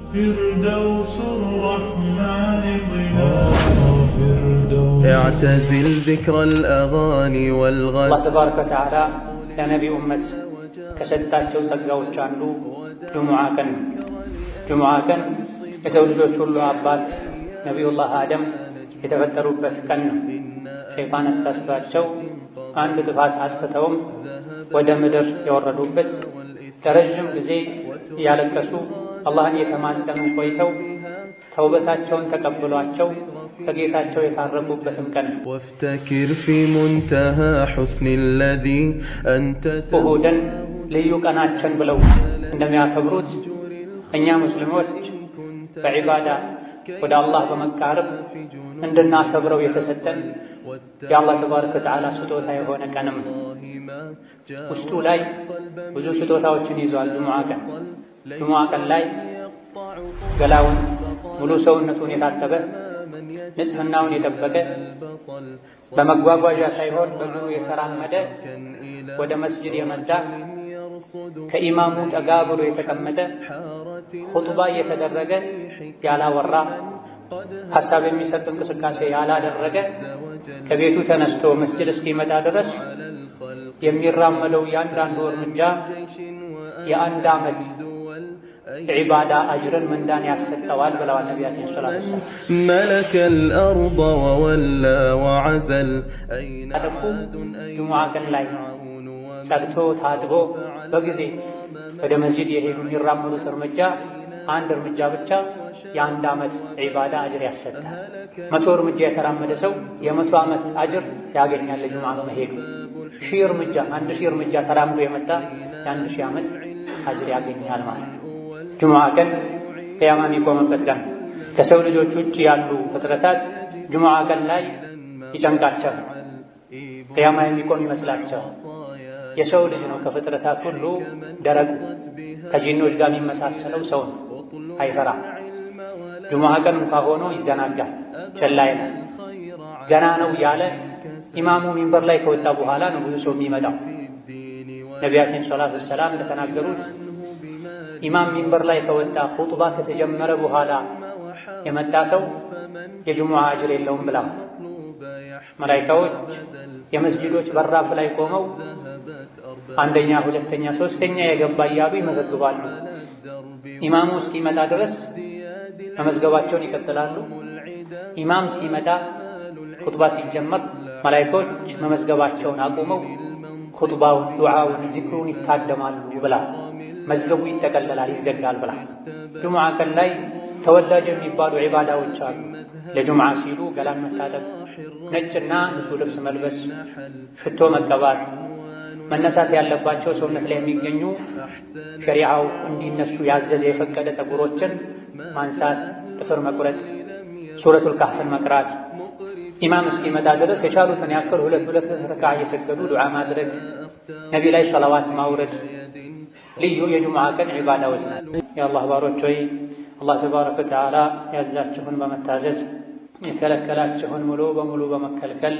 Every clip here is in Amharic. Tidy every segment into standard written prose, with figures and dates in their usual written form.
فردوس الرحمن ظلال اعتزل ذكر الأغاني والغزل الله تبارك وتعالى ለነቢ ኡመት ከሰጣቸው ጸጋዎች አንዱ ጁሙዓ ቀን የሰው ልጆች ሁሉ አባት ነቢዩላህ አደም የተፈጠሩበት ቀን ነው። ሸይጣን አሳስቷቸው አንድ ጥፋት አጥፍተውም ወደ ምድር የወረዱበት ለረጅም ጊዜ እያለቀሱ አላህን የተማጸኑ ቆይተው ተውበታቸውን ተቀብሏቸው ከጌታቸው የታረቁበትም ቀን ነው። وافتكر في منتهى حسن الذي أنت እሁድን ልዩ ቀናችን ብለው እንደሚያከብሩት እኛ ሙስሊሞች በዒባዳ ወደ አላህ በመቃረብ እንድናከብረው የተሰጠን የአላህ ተባረከ ወተዓላ ስጦታ የሆነ ቀንም ውስጡ ላይ ብዙ ስጦታዎችን ይዟል። ጁሙዓ ቀን ላይ ገላውን ሙሉ ሰውነቱን የታጠበ ንጽህናውን የጠበቀ በመጓጓዣ ሳይሆን በእግሩ የተራመደ ወደ መስጂድ የመጣ ከኢማሙ ጠጋ ብሎ የተቀመጠ ኹጥባ እየተደረገ ያላወራ ሐሳብ የሚሰጥ እንቅስቃሴ ያላደረገ ከቤቱ ተነስቶ መስጂድ እስኪመጣ ድረስ የሚራመደው ያንዳንዱ እርምጃ የአንድ ዓመት ዒባዳ አጅርን ምንዳን ያሰጠዋል ብለዋል ነቢያችን ሰለላሁ ዐለይሂ ወሰለም። ملك الأرض وولى وعزل ጁሙዓ ቀን ላይ ጸድቶ ታጥቦ በጊዜ ወደ መስጂድ የሄዱ የሚራመዱት እርምጃ አንድ እርምጃ ብቻ የአንድ ዓመት ዒባዳ አጅር ያሰጣል። 100 እርምጃ የተራመደ ሰው የ100 ዓመት አጅር ያገኛል ለጁሙዓ መሄዱ። 1000 እርምጃ ተራምዶ የመጣ የ1000 ዓመት አጅር ያገኛል ማለት ነው። ጁሙዓ ቀን ቂያማ የሚቆምበት ቀን ከሰው ልጆች ውጭ ያሉ ፍጥረታት ጁሙዓ ቀን ላይ ይጨንቃቸዋል። ቂያማ የሚቆም ይመስላቸዋል። የሰው ልጅ ነው ከፍጥረታት ሁሉ ደረቁ፣ ከጂኖች ጋር የሚመሳሰለው ሰው ነው። አይፈራም። ጁሙዓ ቀን እንኳ ሆኖ ይዘናጋል፣ ቸላ ይላል። ገና ነው ያለ ኢማሙ ሚንበር ላይ ከወጣ በኋላ ነው ብዙ ሰው የሚመጣው። ነቢያችን ሰለላሁ ዐለይሂ ወሰለም እንደተናገሩት ኢማም ሚንበር ላይ ከወጣ ኹጥባ ከተጀመረ በኋላ የመጣ ሰው የጁሙዓ አጅር የለውም ብላ መላኢካዎች የመስጂዶች በራፍ ላይ ቆመው አንደኛ፣ ሁለተኛ፣ ሶስተኛ የገባ እያሉ ይመዘግባሉ። ኢማሙ እስኪመጣ ድረስ መመዝገባቸውን ይቀጥላሉ። ኢማም ሲመጣ ኹጥባ ሲጀመር መላኢካዎች መመዝገባቸውን አቁመው ኹጥባውን፣ ዱዓውን፣ ዚክሩን ይታደማሉ ብላ መዝገቡ ይጠቀለላል፣ ይዘጋል ብላ። ጁሙዓ ቀን ላይ ተወዳጅ የሚባሉ ዒባዳዎች አሉ። ለጁሙዓ ሲሉ ገላን መታጠብ፣ ነጭና ንጹህ ልብስ መልበስ፣ ሽቶ መቀባት፣ መነሳት ያለባቸው ሰውነት ላይ የሚገኙ ሸሪዓው እንዲነሱ ያዘዘ የፈቀደ ጠጉሮችን ማንሳት፣ ጥፍር መቁረጥ፣ ሱረቱል ካህፍን መቅራት፣ ኢማም እስኪመጣ ድረስ የቻሉትን ያክል ሁለት ረክዓ እየሰገዱ ዱዓ ማድረግ፣ ነቢ ላይ ሰላዋት ማውረድ ልዩ የጁሙዓ ቀን ዒባዳዎች ናቸው። የአላህ ባሮች ሆይ አላህ ተባረከ ወተዓላ ያዛችሁን በመታዘዝ የከለከላችሁን ሙሉ በሙሉ በመከልከል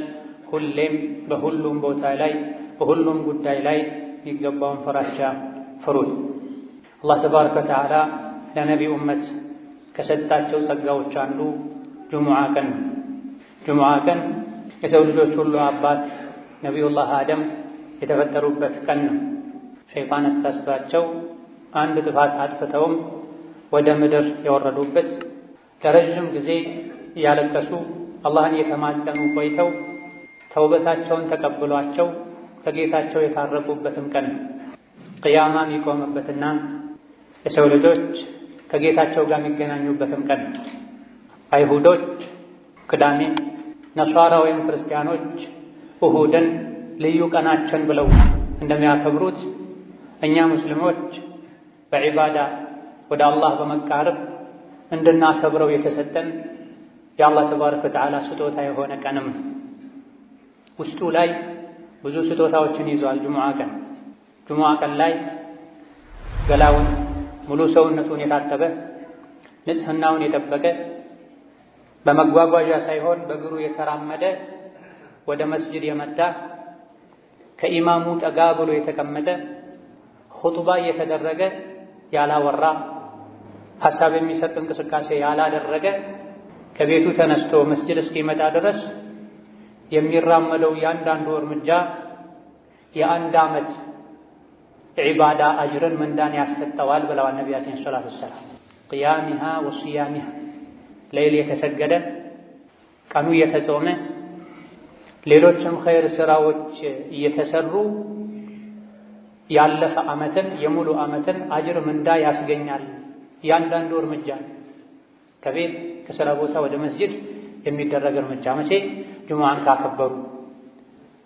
ሁሌም በሁሉም ቦታ ላይ በሁሉም ጉዳይ ላይ የሚገባውን ፍራቻ ፍሩት። አላህ ተባረከ ወተዓላ ለነቢ ኡመት ከሰጣቸው ጸጋዎች አንዱ ጁሙዓ ቀን ነው። ጁሙዓ ቀን የሰው ልጆች ሁሉ አባት ነቢዩላህ አደም የተፈጠሩበት ቀን ነው። ሸይጣን አሳስቷቸው አንድ ጥፋት አጥፍተውም ወደ ምድር የወረዱበት ለረጅም ጊዜ እያለቀሱ አላህን የተማጸኑ ቆይተው ተውበታቸውን ተቀብሏቸው ከጌታቸው የታረቁበትም ቀን ነው። ቅያማ የሚቆምበትና የሰው ልጆች ከጌታቸው ጋር የሚገናኙበትም ቀን ነው። አይሁዶች ቅዳሜ፣ ነሷራ ወይም ክርስቲያኖች እሁድን ልዩ ቀናችን ብለው እንደሚያከብሩት እኛ ሙስሊሞች በዒባዳ ወደ አላህ በመቃረብ እንድናከብረው የተሰጠን የአላህ ተባረከ ወተዓላ ስጦታ የሆነ ቀንም ውስጡ ላይ ብዙ ስጦታዎችን ይዟል። ጁሙዓ ቀን ላይ ገላውን ሙሉ ሰውነቱን የታጠበ ንጽህናውን የጠበቀ በመጓጓዣ ሳይሆን በእግሩ የተራመደ ወደ መስጂድ የመጣ ከኢማሙ ጠጋ ብሎ የተቀመጠ ኹጥባ እየተደረገ ያላወራ ሐሳብ የሚሰጥ እንቅስቃሴ ያላደረገ ከቤቱ ተነስቶ መስጂድ እስኪመጣ ድረስ የሚራመደው ያንዳንዱ እርምጃ የአንድ ዓመት ዒባዳ አጅርን ምንዳን ያሰጠዋል ብለዋል ነቢያችን ሰለላሁ ዐለይሂ ወሰለም። ቅያሚሃ ወሲያሚሃ ሌሊት የተሰገደ ቀኑ የተጾመ ሌሎችም ኸይር ስራዎች እየተሰሩ ያለፈ ዓመትን የሙሉ ዓመትን አጅር ምንዳ ያስገኛል። ያንዳንዱ እርምጃ ከቤት ከሥራ ቦታ ወደ መስጂድ የሚደረግ እርምጃ መቼ? ጁሙዓን ካከበሩ፣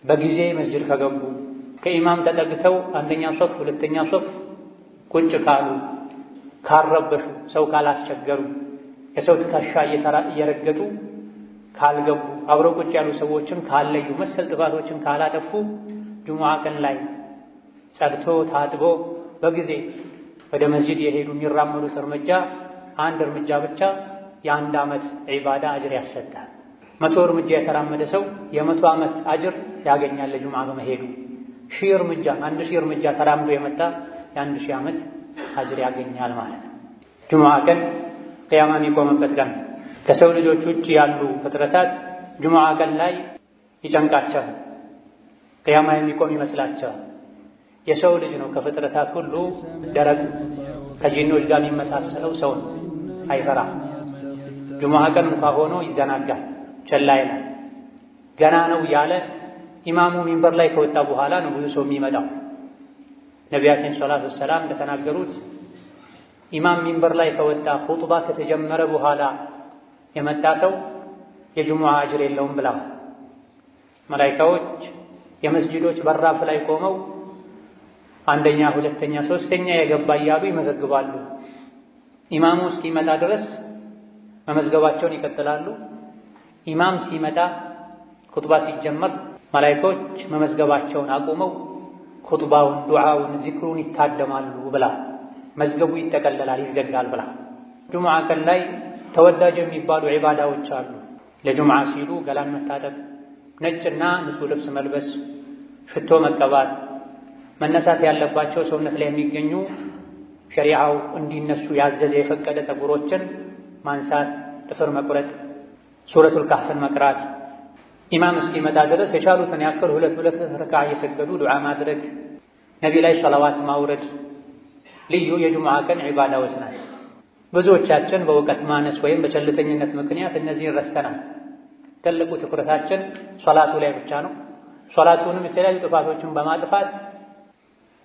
በጊዜ መስጂድ ከገቡ፣ ከኢማም ተጠግተው አንደኛ ሶፍ ሁለተኛ ሶፍ ቁጭ ካሉ፣ ካረበሹ፣ ሰው ካላስቸገሩ፣ የሰው ትከሻ እየረገጡ ካልገቡ፣ አብረው ቁጭ ያሉ ሰዎችን ካለዩ፣ መሰል ጥፋቶችን ካላጠፉ ጁሙዓ ቀን ላይ ጸድቶ ታጥቦ በጊዜ ወደ መስጂድ የሄዱ የሚራመዱት እርምጃ አንድ እርምጃ ብቻ የአንድ ዓመት ዒባዳ አጅር ያሰጣል። 100 እርምጃ የተራመደ ሰው የ100 ዓመት አጅር ያገኛል ለጁሙዓ በመሄዱ። 1000 እርምጃ 1000 እርምጃ ተራምዶ የመጣ የ1000 ዓመት አጅር ያገኛል ማለት ነው። ጁሙዓ ቀን ቅያማ የሚቆምበት ቀን ከሰው ልጆች ውጭ ያሉ ፍጥረታት ጁሙዓ ቀን ላይ ይጨንቃቸዋል፣ ቅያማ የሚቆም ይመስላቸዋል። የሰው ልጅ ነው ከፍጥረታት ሁሉ ደረቅ ከጂኖች ጋር የሚመሳሰለው ሰው ነው። አይፈራም። ጁሙዓ ቀን እንኳ ሆኖ ይዘናጋል፣ ቸላ ይላል። ገና ነው ያለ ኢማሙ ሚንበር ላይ ከወጣ በኋላ ነው ብዙ ሰው የሚመጣው። ነቢያችን ሰለላሁ ዐለይሂ ወሰለም እንደተናገሩት ኢማም ሚንበር ላይ ከወጣ ኹጥባ ከተጀመረ በኋላ የመጣ ሰው የጁሙዓ አጅር የለውም ብለዋል። መላኢካዎች የመስጂዶች በራፍ ላይ ቆመው አንደኛ፣ ሁለተኛ፣ ሶስተኛ የገባ እያሉ ይመዘግባሉ። ኢማሙ እስኪመጣ ድረስ መመዝገባቸውን ይቀጥላሉ። ኢማም ሲመጣ ኹጥባ ሲጀመር መላኢኮች መመዝገባቸውን አቁመው ኹጥባውን፣ ዱዓውን፣ ዚክሩን ይታደማሉ ብላ መዝገቡ ይጠቀለላል፣ ይዘጋል ብላ። ጁሙዓ ቀን ላይ ተወዳጅ የሚባሉ ዒባዳዎች አሉ። ለጁሙዓ ሲሉ ገላን መታጠብ፣ ነጭና ንጹህ ልብስ መልበስ፣ ሽቶ መቀባት፣ መነሳት ያለባቸው ሰውነት ላይ የሚገኙ ሸሪዓው እንዲነሱ ያዘዘ የፈቀደ ፀጉሮችን ማንሳት፣ ጥፍር መቁረጥ፣ ሱረቱል ካህፍን መቅራት፣ ኢማም እስኪመጣ ድረስ የቻሉትን ያክል ሁለት ረክዓ እየሰገዱ ዱዓ ማድረግ፣ ነቢ ላይ ሰላዋት ማውረድ ልዩ የጁሙዓ ቀን ዒባዳዎች ናቸው። ብዙዎቻችን በእውቀት ማነስ ወይም በቸልተኝነት ምክንያት እነዚህን ረስተናል። ትልቁ ትኩረታችን ሶላቱ ላይ ብቻ ነው። ሶላቱንም የተለያዩ ጥፋቶችን በማጥፋት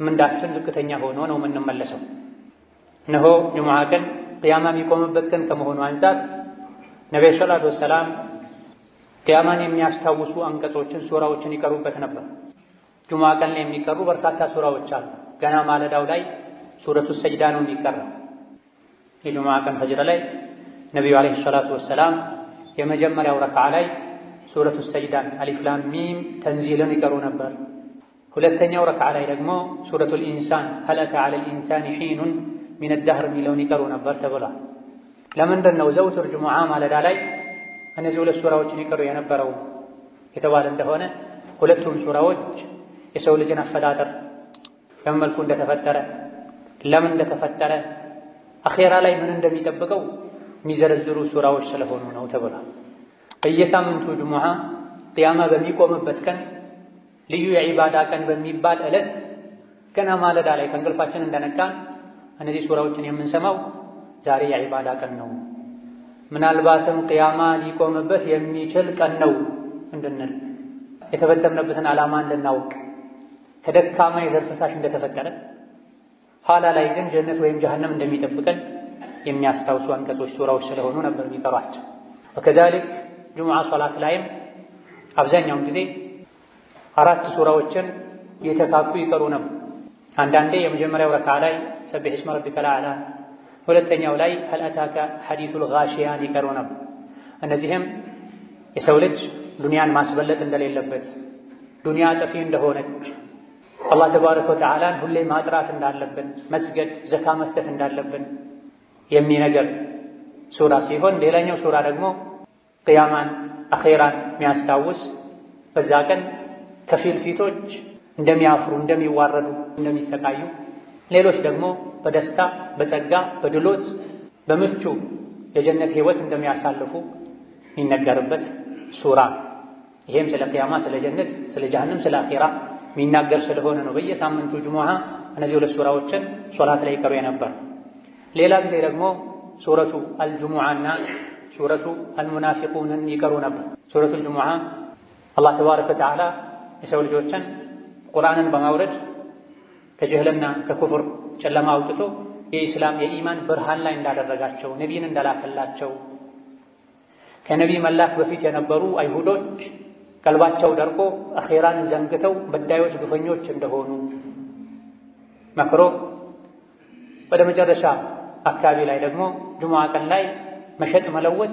ምንዳችን ዝቅተኛ ሆኖ ነው የምንመለሰው። እነሆ ጁሙዓ ቀን ቅያማ የሚቆምበት ቀን ከመሆኑ አንፃር ነቢዩ ሰለላሁ ዐለይሂ ወሰለም ቅያማን የሚያስታውሱ አንቀጾችን፣ ሱራዎችን ይቀሩበት ነበር። ጁሙዓ ቀን ላይ የሚቀሩ በርካታ ሱራዎች አሉ። ገና ማለዳው ላይ ሱረቱ ሰጅዳ ነው የሚቀራው። የጁሙዓ ቀን ፈጅር ላይ ነቢዩ ዐለይሂ ሰላቱ ወሰላም የመጀመሪያው ረክዓ ላይ ሱረቱ ሰጅዳን አሊፍ ላም ሚም ተንዚልን ይቀሩ ነበር። ሁለተኛው ረክዓ ላይ ደግሞ ሱረቱል ኢንሳን ሀል አታ ዐለል ኢንሳኒ ሒኑን ሚነ ደህር የሚለውን ይቀሩ ነበር ተብሏል። ለምንድን ነው ዘውትር ጁሙዓ ማለዳ ላይ እነዚህ ሁለት ሱራዎችን ይቀሩ የነበረው የተባለ እንደሆነ ሁለቱም ሱራዎች የሰው ልጅን አፈጣጠር በምን መልኩ እንደተፈጠረ፣ ለምን እንደተፈጠረ፣ አኼራ ላይ ምን እንደሚጠብቀው የሚዘረዝሩ ሱራዎች ስለሆኑ ነው ተብሏል። በየሳምንቱ ጁሙዓ ቅያማ በሚቆምበት ቀን ልዩ የዒባዳ ቀን በሚባል ዕለት ገና ማለዳ ላይ ከእንቅልፋችን እንደነቃን እነዚህ ሱራዎችን የምንሰማው ዛሬ የዒባዳ ቀን ነው፣ ምናልባትም ቅያማ ሊቆምበት የሚችል ቀን ነው እንድንል፣ የተፈጠርንበትን ዓላማ እንድናውቅ፣ ከደካማ የዘር ፈሳሽ እንደተፈጠረ ኋላ ላይ ግን ጀነት ወይም ጀሀነም እንደሚጠብቀን የሚያስታውሱ አንቀጾች ሱራዎች ስለሆኑ ነበር የሚቀሯቸው። ወከዛሊክ ጁሙዓ ሶላት ላይም አብዛኛውን ጊዜ 4 ሱራዎችን የተካኩ ይቀሩ ነበር። አንዳንዴ የመጀመሪያው ረክዓ ላይ ሰቢሕ እስመ ረቢከል አዕላ፣ ሁለተኛው ላይ ሀል አታከ ሐዲሱል ጋሺያን ይቀሩ ነበር። እነዚህም የሰው ልጅ ዱንያን ማስበለጥ እንደሌለበት፣ ዱንያ ጠፊ እንደሆነች፣ አላህ ተባረከ ወተዓላን ሁሌ ማጥራት እንዳለብን፣ መስገድ፣ ዘካ መስጠት እንዳለብን የሚነገር ሱራ ሲሆን ሌላኛው ሱራ ደግሞ ቅያማን፣ አኼራን የሚያስታውስ በዛ ቀን ከፊል ፊቶች እንደሚያፍሩ፣ እንደሚዋረዱ፣ እንደሚሰቃዩ፣ ሌሎች ደግሞ በደስታ በጸጋ በድሎት በምቹ የጀነት ህይወት እንደሚያሳልፉ የሚነገርበት ሱራ። ይሄም ስለ ቂያማ፣ ስለ ጀነት፣ ስለ ጀሃነም፣ ስለ አኺራ የሚናገር ስለሆነ ነው በየሳምንቱ ጁሙዓ እነዚህ ሁለት ሱራዎችን ሶላት ላይ ይቀሩ የነበር። ሌላ ጊዜ ደግሞ ሱረቱ አልጁሙዓና ሱረቱ አልሙናፊቁንን ይቀሩ ነበር። ሱረቱ አልጁሙዓ አላህ ተባረከ ወተዓላ የሰው ልጆችን ቁርአንን በማውረድ ከጅህልና ከኩፍር ጨለማ አውጥቶ የኢስላም የኢማን ብርሃን ላይ እንዳደረጋቸው፣ ነቢይን እንደላከላቸው፣ ከነቢይ መላክ በፊት የነበሩ አይሁዶች ቀልባቸው ደርቆ አኼራን ዘንግተው በዳዮች ግፈኞች እንደሆኑ መክሮ ወደ መጨረሻ አካባቢ ላይ ደግሞ ጁሙዓ ቀን ላይ መሸጥ መለወጥ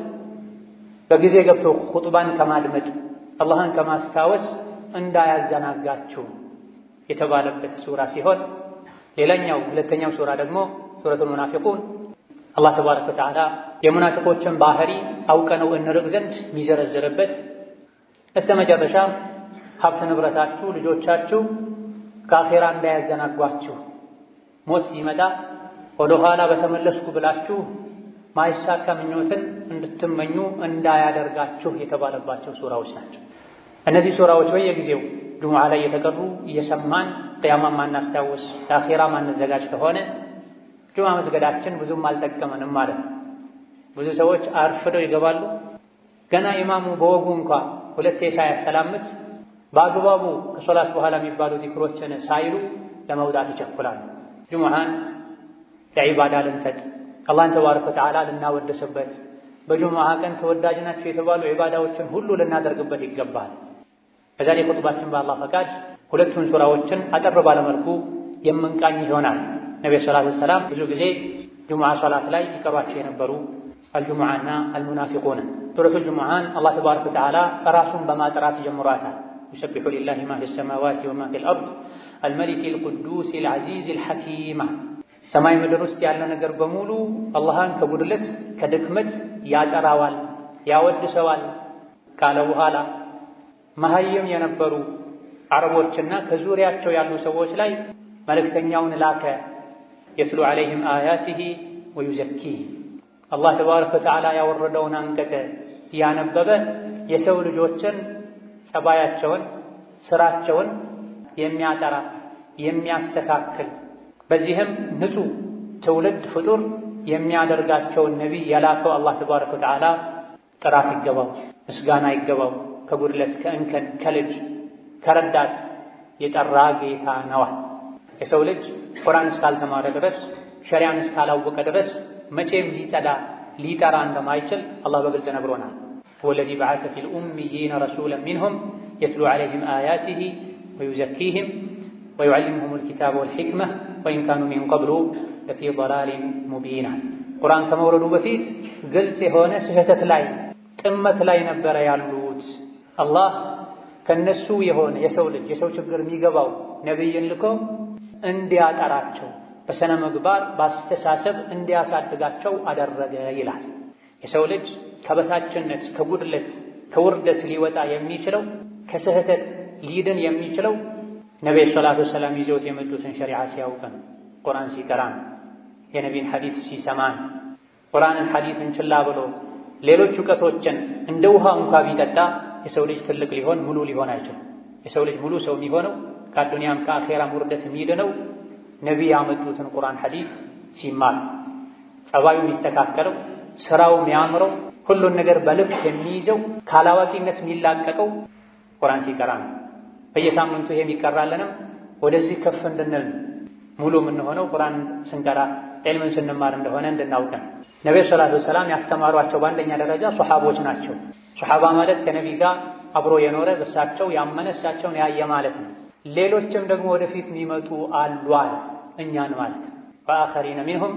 በጊዜ ገብቶ ኹጥባን ከማድመጥ አላህን ከማስታወስ እንዳያዘናጋችሁ የተባለበት ሱራ ሲሆን ሌላኛው ሁለተኛው ሱራ ደግሞ ሱረቱል ሙናፊቁን አላህ ተባረከ ወተዓላ የሙናፊቆችን ባህሪ አውቀነው እንርቅ ዘንድ የሚዘረዝርበት እስከ መጨረሻ ሀብት ንብረታችሁ፣ ልጆቻችሁ ከአኼራ እንዳያዘናጓችሁ ሞት ሲመጣ ወደ ኋላ በተመለስኩ ብላችሁ ማይሳካ ምኞትን እንድትመኙ እንዳያደርጋችሁ የተባለባቸው ሱራዎች ናቸው። እነዚህ ሱራዎች በየጊዜው ጁሙዓ ላይ የተቀሩ እየሰማን ቂያማ ማናስታውስ ለአኼራ ማንዘጋጅ ከሆነ ጁሙዓ መስገዳችን ብዙም አልጠቀመንም ማለት ነው። ብዙ ሰዎች አርፍደው ይገባሉ። ገና ኢማሙ በወጉ እንኳ ሁለቴ ሳያሰላምት በአግባቡ ከሶላት በኋላ የሚባሉ ዚክሮችን ሳይሉ ለመውጣት ይቸኩላሉ። ጁሙዓን ለዒባዳ ልንሰጥ አላህን ተባረከ ወተዓላ ልናወድስበት በጁሙዓ ቀን ተወዳጅ ናቸው የተባሉ ዒባዳዎችን ሁሉ ልናደርግበት ይገባል። በዛሬ ኹጥባችን በአላህ ፈቃድ ሁለቱን ሱራዎችን አጠር ባለመልኩ የምንቃኝ ይሆናል። ነብዩ ሰለላሁ ዐለይሂ ወሰለም ብዙ ጊዜ ጁሙዓ ሶላት ላይ ይቀሯቸው የነበሩ አልጁሙዓና አልሙናፊቁን። ሱረቱል ጁሙዓን አላህ ተባረከ ወተዓላ ራሱን በማጥራት ጀምሯታል። يسبح لله ما في السماوات وما في الأرض الملك القدوس العزيز الحكيم ሰማይ ምድር ውስጥ ያለ ነገር በሙሉ አላህን ከጉድለት ከድክመት ያጠራዋል ያወድሰዋል ካለ በኋላ መሀይም የነበሩ አረቦችና ከዙሪያቸው ያሉ ሰዎች ላይ መልእክተኛውን ላከ። የትሉ ዐለይሂም አያቲሂ ወዩዘኪህ አላህ ተባረከ ወተዓላ ያወረደውን አንቀጽ ያነበበ የሰው ልጆችን ጸባያቸውን፣ ስራቸውን የሚያጠራ የሚያስተካክል በዚህም ንጹህ ትውልድ ፍጡር የሚያደርጋቸውን ነቢይ የላከው አላህ ተባረከ ወተዓላ ጥራት ይገባው፣ ምስጋና ይገባው። ከጉድለት ከእንከን ከልጅ ከረዳት የጠራ ጌታ ነዋ። የሰው ልጅ ቁርአን እስካልተማረ ድረስ ሸሪዓን እስካላወቀ ድረስ መቼም ሊጸዳ ሊጠራ እንደማይችል አላህ በግልጽ ነግሮናል። ወለዚ በዐሰ ፊል ኡሚይነ ረሱለን ሚንሁም የትሉ ዐለይሂም አያቲሂ ወዩዘኪሂም ወዩዐልሊሙሁሙል ኪታበ ወልሒክመህ ወኢን ካኑ ሚን ቀብሉ ለፊ ضላሊን ሙቢን። ቁርአን ከመውረዱ በፊት ግልጽ የሆነ ስህተት ላይ ጥመት ላይ ነበረ ያሉት። አላህ ከነሱ የሆነ የሰው ልጅ የሰው ችግር የሚገባው ነቢይን ልኮ እንዲያጠራቸው በስነ ምግባር በአስተሳሰብ እንዲያሳድጋቸው አደረገ ይላል። የሰው ልጅ ከበታችነት ከጉድለት ከውርደት ሊወጣ የሚችለው ከስህተት ሊድን የሚችለው ነቢዩ ሰለላሁ ዐለይሂ ወሰለም ይዘውት የመጡትን ሸሪዓ ሲያውቀን፣ ቁርአን ሲቀራን፣ የነቢይን ሐዲስ ሲሰማን። ቁርአንን ሐዲስን ችላ ብሎ ሌሎች እውቀቶችን እንደ ውሃ እንኳ ቢጠጣ የሰው ልጅ ትልቅ ሊሆን ሙሉ ሊሆን አይችልም። የሰው ልጅ ሙሉ ሰው የሚሆነው ከአዱንያም ከአኼራም ውርደት የሚድነው ነቢይ ያመጡትን ቁርአን ሐዲስ ሲማር፣ ጸባዩ የሚስተካከለው፣ ስራው የሚያምረው፣ ሁሉን ነገር በልብ የሚይዘው፣ ካላዋቂነት የሚላቀቀው ቁርአን ሲቀራ ነው። በየሳምንቱ ይሄ የሚቀራለንም ወደዚህ ከፍ እንድንል ሙሉ የምንሆነው ቁርአን ስንቀራ ዒልምን ስንማር እንደሆነ እንድናውቀን። ነብዩ ሰለላሁ ዐለይሂ ወሰለም ያስተማሯቸው በአንደኛ ደረጃ ሱሐቦች ናቸው። ሱሐባ ማለት ከነቢይ ጋር አብሮ የኖረ በሳቸው ያመነ እሳቸውን ያየ ማለት ነው። ሌሎችም ደግሞ ወደፊት የሚመጡ አሉ አለ እኛን ማለት ነው። ወአኸሪነ ሚንሁም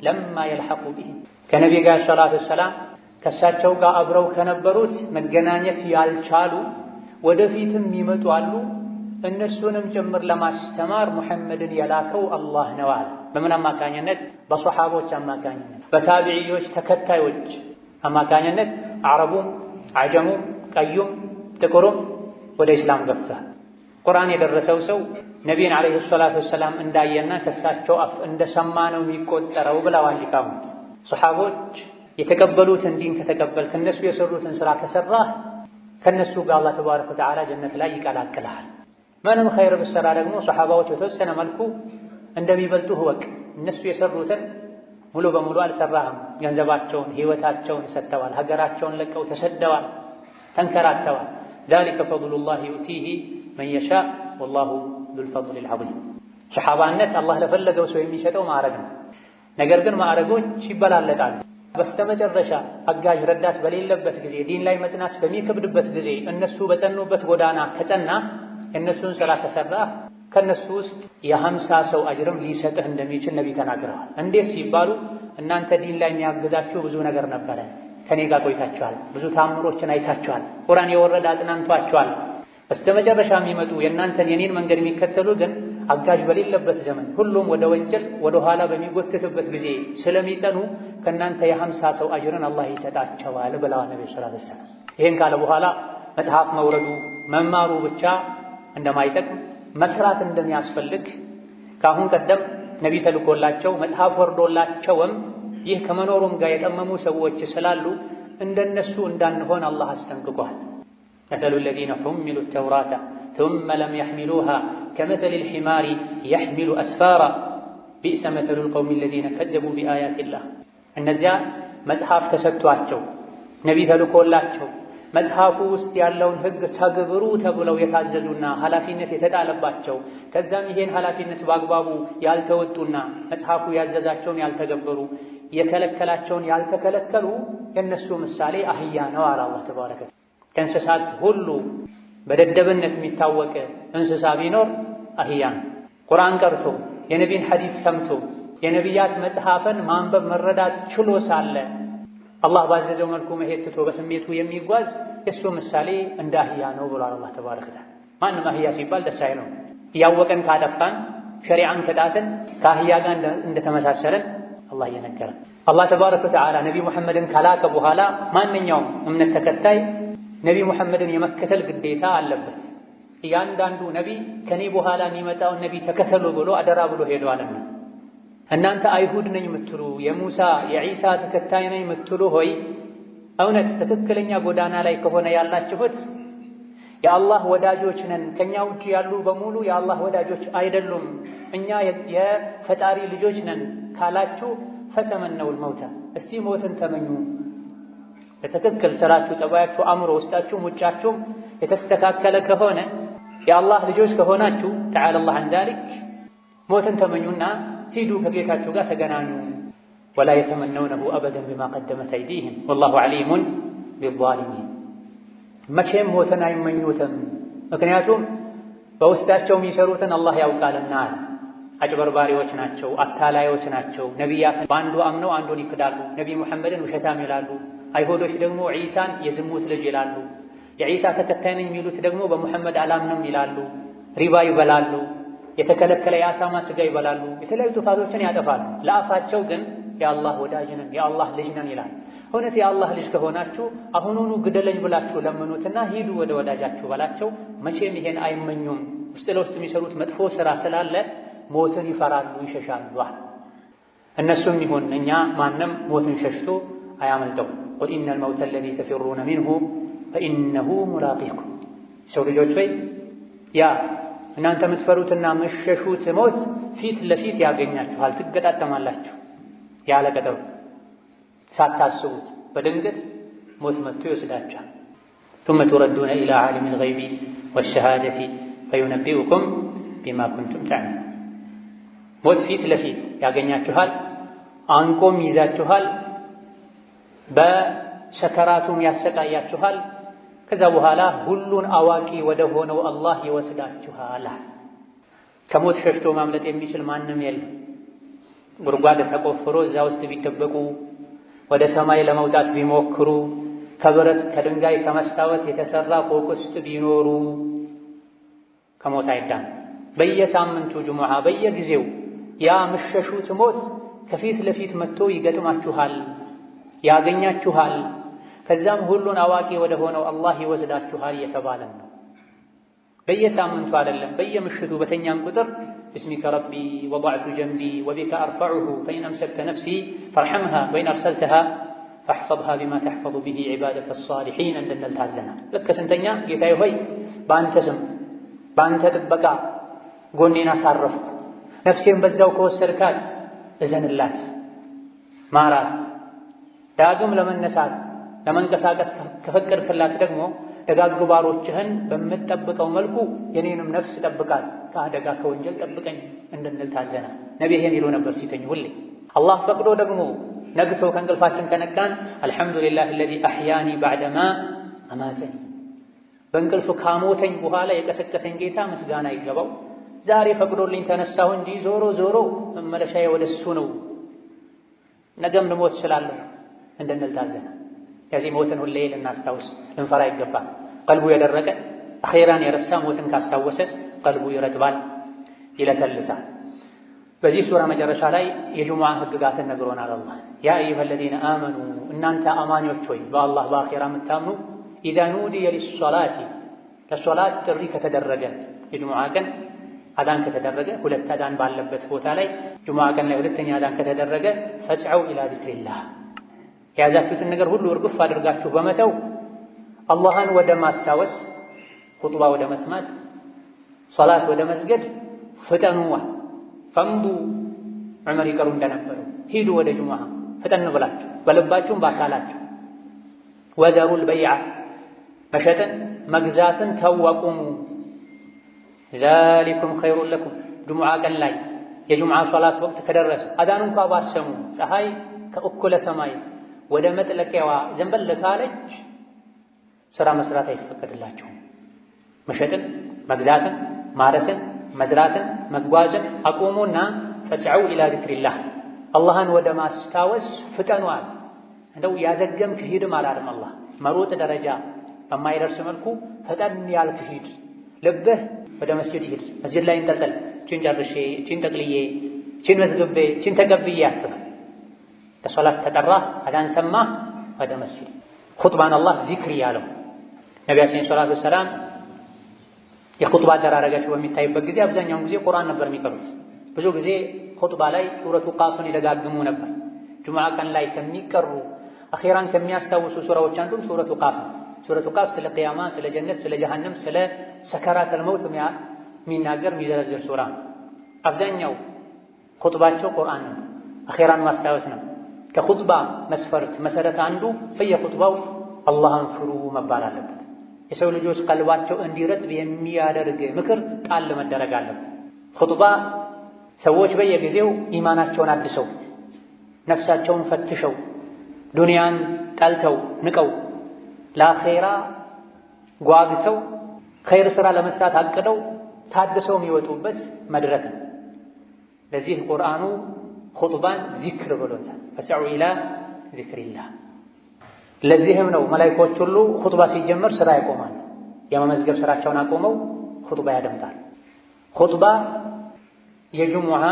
ለማ የልሐቁ ቢሂም ከነቢይ ጋር ሰለላሁ ዐለይሂ ወሰለም ከእሳቸው ጋር አብረው ከነበሩት መገናኘት ያልቻሉ ወደፊትም የሚመጡ አሉ። እነሱንም ጭምር ለማስተማር ሙሐመድን የላከው አላህ ነው አለ። በምን አማካኝነት? በሱሐቦች አማካኝነት፣ በታቢዒዎች ተከታዮች አማካኝነት አረቡም አጀሙም ቀዩም ጥቁሩም ወደ ኢስላም ገብቷል። ቁርአን የደረሰው ሰው ነቢይን ዓለይሂ ሰላቱ ወሰላም እንዳየና ከሳቸው አፍ እንደሰማ ነው የሚቆጠረው ብለዋል ሊቃውንት። ሶሐቦች የተቀበሉትን ዲን ከተቀበልክ እነሱ የሰሩትን ሥራ ከሠራህ ከነሱ ጋር አላህ ተባረከ ወተዓላ ጀነት ላይ ይቀላቅልሃል። ምንም ኸይር ብትሠራ ደግሞ ሶሐባዎች በተወሰነ መልኩ እንደሚበልጡህ እወቅ። እነሱ የሰሩትን ሙሉ በሙሉ አልሠራህም። ገንዘባቸውን፣ ሕይወታቸውን ሰጥተዋል። ሀገራቸውን ለቀው ተሰደዋል፣ ተንከራተዋል። ዛሊከ ፈድሉላሂ ዩእቲሂ መን የሻእ ወላሁ ዙል ፈድሊል ዐዚም። ሶሐባነት አላህ ለፈለገው ሰው የሚሰጠው ማዕረግ ነው። ነገር ግን ማዕረጎች ይበላለጣሉ። በስተመጨረሻ አጋዥ ረዳት በሌለበት ጊዜ፣ ዲን ላይ መጽናት በሚከብድበት ጊዜ እነሱ በጸኑበት ጎዳና ከጸና የእነሱን ሥራ ከሠራህ ከእነሱ ውስጥ የ50 ሰው አጅርም ሊሰጥህ እንደሚችል ነቢ ተናግረዋል። እንዴት ሲባሉ እናንተ ዲን ላይ የሚያግዛችሁ ብዙ ነገር ነበረ፣ ከኔ ጋር ቆይታችኋል፣ ብዙ ታምሮችን አይታችኋል፣ ቁርአን የወረደ አጽናንቷችኋል። በስተመጨረሻ የሚመጡ የእናንተን የኔን መንገድ የሚከተሉ ግን አጋዥ በሌለበት ዘመን ሁሉም ወደ ወንጀል ወደ ኋላ በሚጎትትበት ጊዜ ስለሚጸኑ ከእናንተ የ50 ሰው አጅርን አላህ ይሰጣቸዋል ብለዋል ነቢ ሰለላሁ ዐለይሂ ወሰለም። ይህን ካለ በኋላ መጽሐፍ መውረዱ መማሩ ብቻ እንደማይጠቅም መስራት እንደሚያስፈልግ ከአሁን ቀደም ነቢ ተልኮላቸው መጽሐፍ ወርዶላቸውም ይህ ከመኖሩም ጋር የጠመሙ ሰዎች ስላሉ እንደነሱ እንዳንሆን አላህ አስጠንቅቋል። መሰሉ ለዚነ ሑሚሉ ተውራተ ثم لم يحملوها كمثل الحمار يحمل أسفارا بئس مثل القوم الذين كذبوا بآيات الله። እነዚያ መጽሐፍ ተሰጥቷቸው ነቢ ተልኮላቸው መጽሐፉ ውስጥ ያለውን ሕግ ተግብሩ ተብለው የታዘዙና ኃላፊነት የተጣለባቸው ከዛም ይሄን ኃላፊነት በአግባቡ ያልተወጡና መጽሐፉ ያዘዛቸውን ያልተገበሩ የከለከላቸውን ያልተከለከሉ የነሱ ምሳሌ አህያ ነው አለ አላህ ተባረከ። ከእንስሳት ሁሉ በደደብነት የሚታወቅ እንስሳ ቢኖር አህያ ነው። ቁርአን ቀርቶ የነቢን ሐዲስ ሰምቶ የነቢያት መጽሐፍን ማንበብ መረዳት ችሎ ሳለ አላህ ባዘዘው መልኩ መሄድ ትቶ በስሜቱ የሚጓዝ የሱ ምሳሌ እንደ አህያ ነው ብሏል አላህ ተባረከ ወተዓላ። ማንም አህያ ሲባል ደስ አይለው። እያወቀን ካጠፋን ሸሪዓን ከጣስን ከአህያ ጋር እንደተመሳሰለን አላህ እየነገረን። አላህ ተባረከ ወተዓላ ነቢ ሙሐመድን ከላከ በኋላ ማንኛውም እምነት ተከታይ ነቢ ሙሐመድን የመከተል ግዴታ አለበት። እያንዳንዱ ነቢ ከኔ በኋላ የሚመጣውን ነቢ ተከተሉ ብሎ አደራ ብሎ ሄዷልና እናንተ አይሁድ ነኝ የምትሉ የሙሳ የዒሳ ተከታይ ነኝ የምትሉ ሆይ እውነት ትክክለኛ ጎዳና ላይ ከሆነ ያላችሁት የአላህ ወዳጆች ነን፣ ከኛ ውጭ ያሉ በሙሉ የአላህ ወዳጆች አይደሉም፣ እኛ የፈጣሪ ልጆች ነን ካላችሁ ፈተመነውል መውታ፣ እስቲ ሞትን ተመኙ። በትክክል ስራችሁ፣ ጸባያችሁ፣ አእምሮ፣ ውስጣችሁም ውጫችሁም የተስተካከለ ከሆነ የአላህ ልጆች ከሆናችሁ ተዓላ አላህ አን ዛሊክ ሞትን ተመኙና ሂዱ ከጌታችሁ ጋር ተገናኙ። ወላ የተመነውነሁ አበደን ቢማ ቀደመት አይዲህም ወላሁ ዓሊሙን ቢዛሊሚን። መቼም ሞትን አይመኙትም፣ ምክንያቱም በውስጣቸው የሚሰሩትን አላህ ያውቃልና። አጭበርባሪዎች ናቸው፣ አታላዮች ናቸው። ነቢያትን በአንዱ አምነው አንዱን ይክዳሉ። ነቢ ሙሐመድን ውሸታም ይላሉ። አይሁዶች ደግሞ ዒሳን የዝሙት ልጅ ይላሉ። የዒሳ ተከታይ ነኝ የሚሉት ደግሞ በሙሐመድ አላምንም ይላሉ። ሪባ ይበላሉ። የተከለከለ የአሳማ ስጋ ይበላሉ። የተለያዩ ጥፋቶችን ያጠፋሉ። ለአፋቸው ግን የአላህ ወዳጅ ነን የአላህ ልጅ ነን ይላል። እውነት የአላህ ልጅ ከሆናችሁ አሁኑኑ ግደለኝ ብላችሁ ለምኑትና ሂዱ ወደ ወዳጃችሁ በላቸው። መቼም ይሄን አይመኙም። ውስጥ ለውስጥ የሚሰሩት መጥፎ ሥራ ስላለ ሞትን ይፈራሉ፣ ይሸሻሉ። እነሱም ይሁን እኛ ማንም ሞትን ሸሽቶ አያመልጠው። ቁል ኢነል መውተ አለዚ ተፊሩነ ሚንሁ ፈኢነሁ ሙላቂኩም። ሰው ልጆች ወይ ያ እናንተ የምትፈሩትና የምትሸሹት ሞት ፊት ለፊት ያገኛችኋል፣ ትገጣጠማላችሁ። ያለ ቀጠሮ ሳታስቡት በድንገት ሞት መጥቶ ይወስዳችኋል። ثم تردون إلى عالم الغيب والشهادة فينبئكم بما كنتم تعملون። ሞት ፊት ለፊት ያገኛችኋል፣ አንቆም ይዛችኋል፣ በሰከራቱም ያሰቃያችኋል። ከዛ በኋላ ሁሉን አዋቂ ወደ ሆነው አላህ ይወስዳችኋል። ከሞት ሸሽቶ ማምለጥ የሚችል ማንም የለም። ጉድጓድ ተቆፍሮ እዛ ውስጥ ቢደበቁ፣ ወደ ሰማይ ለመውጣት ቢሞክሩ፣ ከብረት ከድንጋይ ከመስታወት የተሰራ ፎቅ ውስጥ ቢኖሩ ከሞት አይዳን። በየሳምንቱ ጁሙዓ በየጊዜው ያ ምሸሹት ሞት ከፊት ለፊት መጥቶ ይገጥማችኋል፣ ያገኛችኋል። ከዛም ሁሉን አዋቂ ወደ ሆነው አላህ ይወስዳችኋል እየተባለን ነው። በየሳምንቱ አይደለም፣ በየምሽቱ በተኛን ቁጥር باسمك ربي وضعت جنبي وبك أرفعه فإن أمسكت نفسي فارحمها وإن أرسلتها فاحفظها بما تحفظ به عبادك الصالحين عندنا التعزنا لك سنتنيا ጌታዬ ሆይ በአንተ ስም በአንተ ጥበቃ ጎኔን አሳረፍኩ ነፍሴን በዛው ከወሰድካት እዘንላት ማራት ዳግም ለመነሳት ለመንቀሳቀስ ከፈቀድክላት ደግሞ ደጋግ ባሮችህን በምትጠብቀው መልኩ የኔንም ነፍስ ጠብቃት ከአደጋ ከወንጀል ጠብቀኝ እንድንል ታዘና ነብይ ይሄን ይሉ ነበር ሲተኙ ሁሌ አላህ ፈቅዶ ደግሞ ነግቶ ከእንቅልፋችን ከነቃን አልሐምዱሊላህ الذي احياني بعدما اماتني በእንቅልፍ ካሞተኝ በኋላ የቀሰቀሰኝ ጌታ ምስጋና ይገባው ዛሬ ፈቅዶልኝ ተነሳሁ እንጂ ዞሮ ዞሮ መመለሻዬ ወደሱ ነው ነገም ልሞት እችላለሁ እንድንል ታዘና ከዚህ ሞትን ሁሌ ልናስታውስ ልንፈራ ይገባል ቀልቡ የደረቀ አኺራን የረሳ ሞትን ካስታወሰ ቀልቡ ይረጥባል ይለሰልሳል በዚህ ሱራ መጨረሻ ላይ የጁሙዓ ህግጋትን ነግሮናል አላህ ያ አዩሀ الذين آمنوا እናንተ አማኞች ሆይ በአላህ በአኺራ የምታምኑ إذا نودي للصلاة ለሶላት ጥሪ ከተደረገ የጁሙዓ ቀን አዳን ከተደረገ ሁለት አዳን ባለበት ቦታ ላይ ጁሙዓ ቀን ላይ ሁለተኛ አዳን ከተደረገ ፈስዑ ኢላ ዚክሪላህ የያዛችሁትን ነገር ሁሉ እርግፍ አድርጋችሁ በመተው አላህን ወደ ማስታወስ ኹጥባ ወደ መስማት ሶላት ወደ መስገድ ፍጠኑዋ ፈምዱ ዑመር ይቀሩ እንደነበሩ ሂዱ ወደ ጁሙዓ ፍጠን ብላችሁ በልባችሁም በአካላችሁ ወደሩል በይዓ መሸጥን መግዛትን ተወቁሙ ዛሊኩም ኸይሩን ለኩም ጁሙዓ ቀን ላይ የጁሙዓ ሶላት ወቅት ከደረሰ አዳን እንኳን ባሰሙ ፀሐይ ከእኩለ ሰማይ ወደ መጥለቂያዋ ዘንበል ካለች ስራ መስራት አይፈቀድላችሁም መሸጥን መግዛትን ማረስን መዝራትን መጓዝን አቁሙና ፈስዑ ኢላ ዚክሪላህ አላህን ወደ ማስታወስ ፍጠኗል እንደው ያዘገምክ ሂድም አላለም አላህ መሮጥ ደረጃ በማይደርስ መልኩ ፈጠን ያልክ ሂድ ልብህ ወደ መስጂድ ሂድ መስጂድ ላይ እንጠልጠል ቺን ጨርሼ ቺን ጠቅልዬ ቺን መስግቤ ቺን ተቀብዬ አትበል ለሶላት ተጠራ አዳን ሰማ ወደ መስጂድ ኹጥባን አላህ ዚክር ያለው ነቢያችን ሰለላሁ ዐለይሂ ወሰለም የኹጥባ አደራረጋቸው በሚታይበት ጊዜ አብዛኛውን ጊዜ ቁርአን ነበር የሚቀሩት ብዙ ጊዜ ኹጥባ ላይ ሱረቱ ቃፍን ይደጋግሙ ነበር ጁሙዓ ቀን ላይ ከሚቀሩ አኺራን ከሚያስታውሱ ሱራዎች አንዱ ሱረቱ ቃፍ ሱረቱ ቃፍ ስለ ቂያማ ስለ ጀነት ስለ ጀሃነም ስለ ሰከራተል መውት የሚናገር የሚዘረዝር ሱራ አብዛኛው ኹጥባቸው ቁርአን ነው አኺራን ማስታወስ ነው ከኹጥባ መስፈርት መሰረት አንዱ በየኹጥባው አላህን ፍሩ መባል አለበት የሰው ልጆች ቀልባቸው እንዲረጥብ የሚያደርግ ምክር ቃል መደረግ አለበት ኹጥባ ሰዎች በየጊዜው ኢማናቸውን አድሰው ነፍሳቸውን ፈትሸው ዱንያን ጠልተው ንቀው ለአኺራ ጓግተው ኸይር ስራ ለመስራት አቅደው ታድሰው የሚወጡበት መድረክ ነው ለዚህ ቁርአኑ ኹጥባን ዚክር ብሎታል ፈስዑ ኢላ ዚክሪላህ ለዚህም ነው መላእክቶች ሁሉ ኹጥባ ሲጀመር ስራ ያቆማሉ የመመዝገብ ስራቸውን አቆመው ኹጥባ ያደምጣል ኹጥባ የጁሙዓ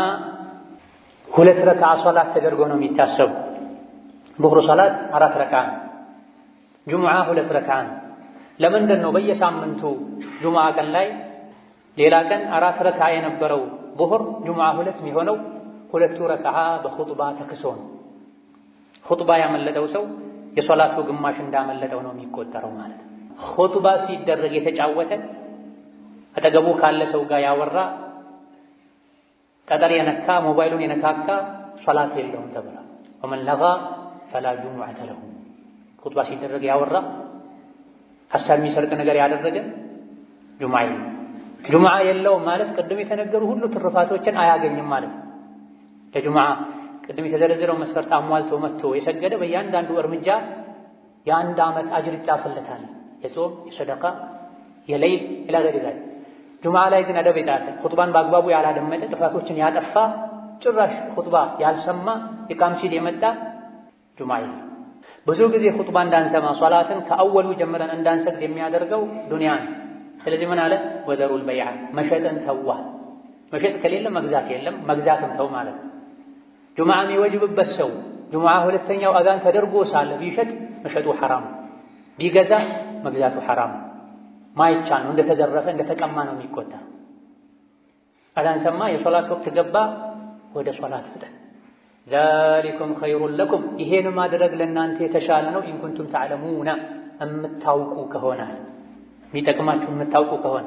ሁለት ረክዓ ሶላት ተደርጎ ነው የሚታሰቡ ዙህር ሶላት 4 ረክዓ ጁሙዓ 2 ረክዓ ለምንድን ነው በየሳምንቱ ጁሙዓ ቀን ላይ ሌላ ቀን 4 ረክዓ የነበረው ዙህር ጁሙዓ 2 የሚሆነው ሁለቱ ረክዓ በኹጥባ ተክሶ ነው ኹጥባ ያመለጠው ሰው የሶላቱ ግማሽ እንዳመለጠው ነው የሚቆጠረው ማለት ነው ኹጥባ ሲደረግ የተጫወተ አጠገቡ ካለ ሰው ጋር ያወራ ጠጠር የነካ ሞባይሉን የነካካ ሶላት የለውም ተብሏል ወመን ለጋ ፈላ ጁሙዐተ ለሁ ኹጥባ ሲደረግ ያወራ ሐሳብ የሚሰርቅ ነገር ያደረገ ጁሙዓ የለውም ጁሙዓ የለውም ማለት ቅድም የተነገሩ ሁሉ ትርፋቶችን አያገኝም ማለት ነው ለጁሙዓ ቅድም የተዘረዘረው መስፈርት አሟልቶ መጥቶ የሰገደ በእያንዳንዱ እርምጃ የአንድ ዓመት አጅር ይጻፍለታል የጾም የሰደቃ የሌይል ኢላ ገይሪ ዛሊክ ጁሙዓ ላይ ግን አደብ የጣሰ ኹጥባን በአግባቡ ያላደመጠ ጥፋቶችን ያጠፋ ጭራሽ ኹጥባ ያልሰማ ኢቃም ሲል የመጣ ጁሙዓ ብዙ ጊዜ ኹጥባ እንዳንሰማ ሶላትን ከአወሉ ጀምረን እንዳንሰግድ የሚያደርገው ዱንያ ነው ስለዚህ ምን አለ ወደሩል በይዓ መሸጥን ተዋ መሸጥ ከሌለ መግዛት የለም መግዛትም ተው ማለት ነው ጁሙዓ የሚወጅብበት ሰው ጁሙዓ ሁለተኛው አዛን ተደርጎ ሳለ ቢሸጥ መሸጡ ሐራም ቢገዛ መግዛቱ ሐራም ማይቻል ነው እንደተዘረፈ እንደተቀማ ነው የሚቆጠር አዛን ሰማ የሶላት ወቅት ገባ ወደ ሶላት ፍጠን። ዛሊኩም ኸይሩን ለኩም ይሄን ማድረግ ለእናንተ የተሻለ ነው። ኢን ኩንቱም ተዕለሙና የምታውቁ ከሆነ የሚጠቅማችሁ የምታውቁ ከሆነ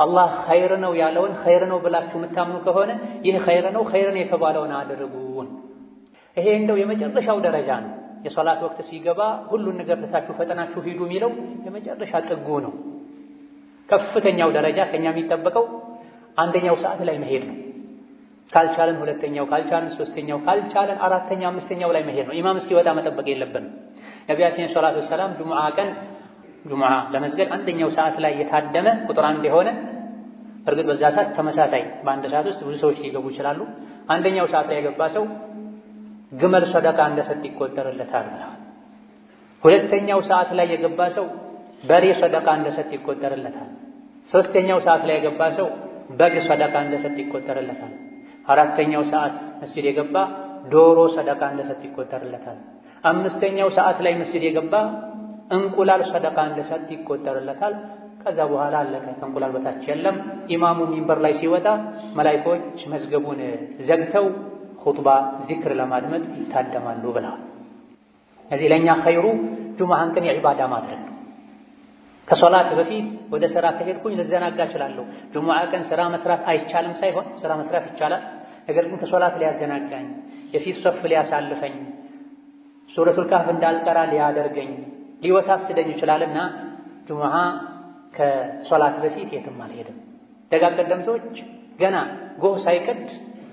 አላህ ኸይር ነው ያለውን ኸይር ነው ብላችሁ የምታምኑ ከሆነ ይህ ኸይር ነው የተባለውን አድርጉን። ይሄ እንደው የመጨረሻው ደረጃ ነው። የሶላት ወቅት ሲገባ ሁሉን ነገር ትታችሁ ፈጠናችሁ ሂዱ የሚለው የመጨረሻ ጥጉ ነው። ከፍተኛው ደረጃ ከኛ የሚጠበቀው አንደኛው ሰዓት ላይ መሄድ ነው። ካልቻለን ሁለተኛው፣ ካልቻለን ሶስተኛው፣ ካልቻለን አራተኛ አምስተኛው ላይ መሄድ ነው። ኢማም እስኪወጣ መጠበቅ የለብንም። ነቢያችን ሰለላሁ ዐለይሂ ወሰለም ጁሙዓ ቀን ጁሙዓ ለመስገድ አንደኛው ሰዓት ላይ የታደመ ቁጥር አንድ የሆነ እርግጥ በዛ ሰዓት ተመሳሳይ በአንድ ሰዓት ውስጥ ብዙ ሰዎች ሊገቡ ይችላሉ። አንደኛው ሰዓት ላይ የገባ ሰው ግመል ሰደቃ እንደሰጥ ይቆጠርለታል። ሁለተኛው ሰዓት ላይ የገባ ሰው በሬ ሰደቃ እንደሰጥ ይቆጠርለታል። ሶስተኛው ሰዓት ላይ የገባ ሰው በግ ሰደቃ እንደሰጥ ይቆጠርለታል። አራተኛው ሰዓት መስጂድ የገባ ዶሮ ሰደቃ እንደሰጥ ይቆጠርለታል። አምስተኛው ሰዓት ላይ መስጂድ የገባ እንቁላል ሰደቃ እንደሰጥ ይቆጠርለታል። ከዛ በኋላ አለቀ። ከእንቁላል በታች የለም። ኢማሙ ሚንበር ላይ ሲወጣ መላኢኮች መዝገቡን ዘግተው ኹጥባ ዚክር ለማድመጥ ይታደማሉ ብለዋል። እዚህ ለኛ ኸይሩ ጁሙዓን ቀን የዒባዳ ማድረግ ነው። ከሶላት በፊት ወደ ስራ ከሄድኩኝ ልዘናጋ እችላለሁ። ጁሙዓ ቀን ስራ መስራት አይቻልም ሳይሆን ስራ መስራት ይቻላል። ነገር ግን ከሶላት ሊያዘናጋኝ፣ የፊት ሶፍ ሊያሳልፈኝ፣ ሱረቱል ካህፍ እንዳልቀራ ሊያደርገኝ፣ ሊወሳስደኝ ይችላልና ጁሙዓ ከሶላት በፊት የትም አልሄድም። ደጋግ ቀደምቶች ገና ጎህ ሳይቀድ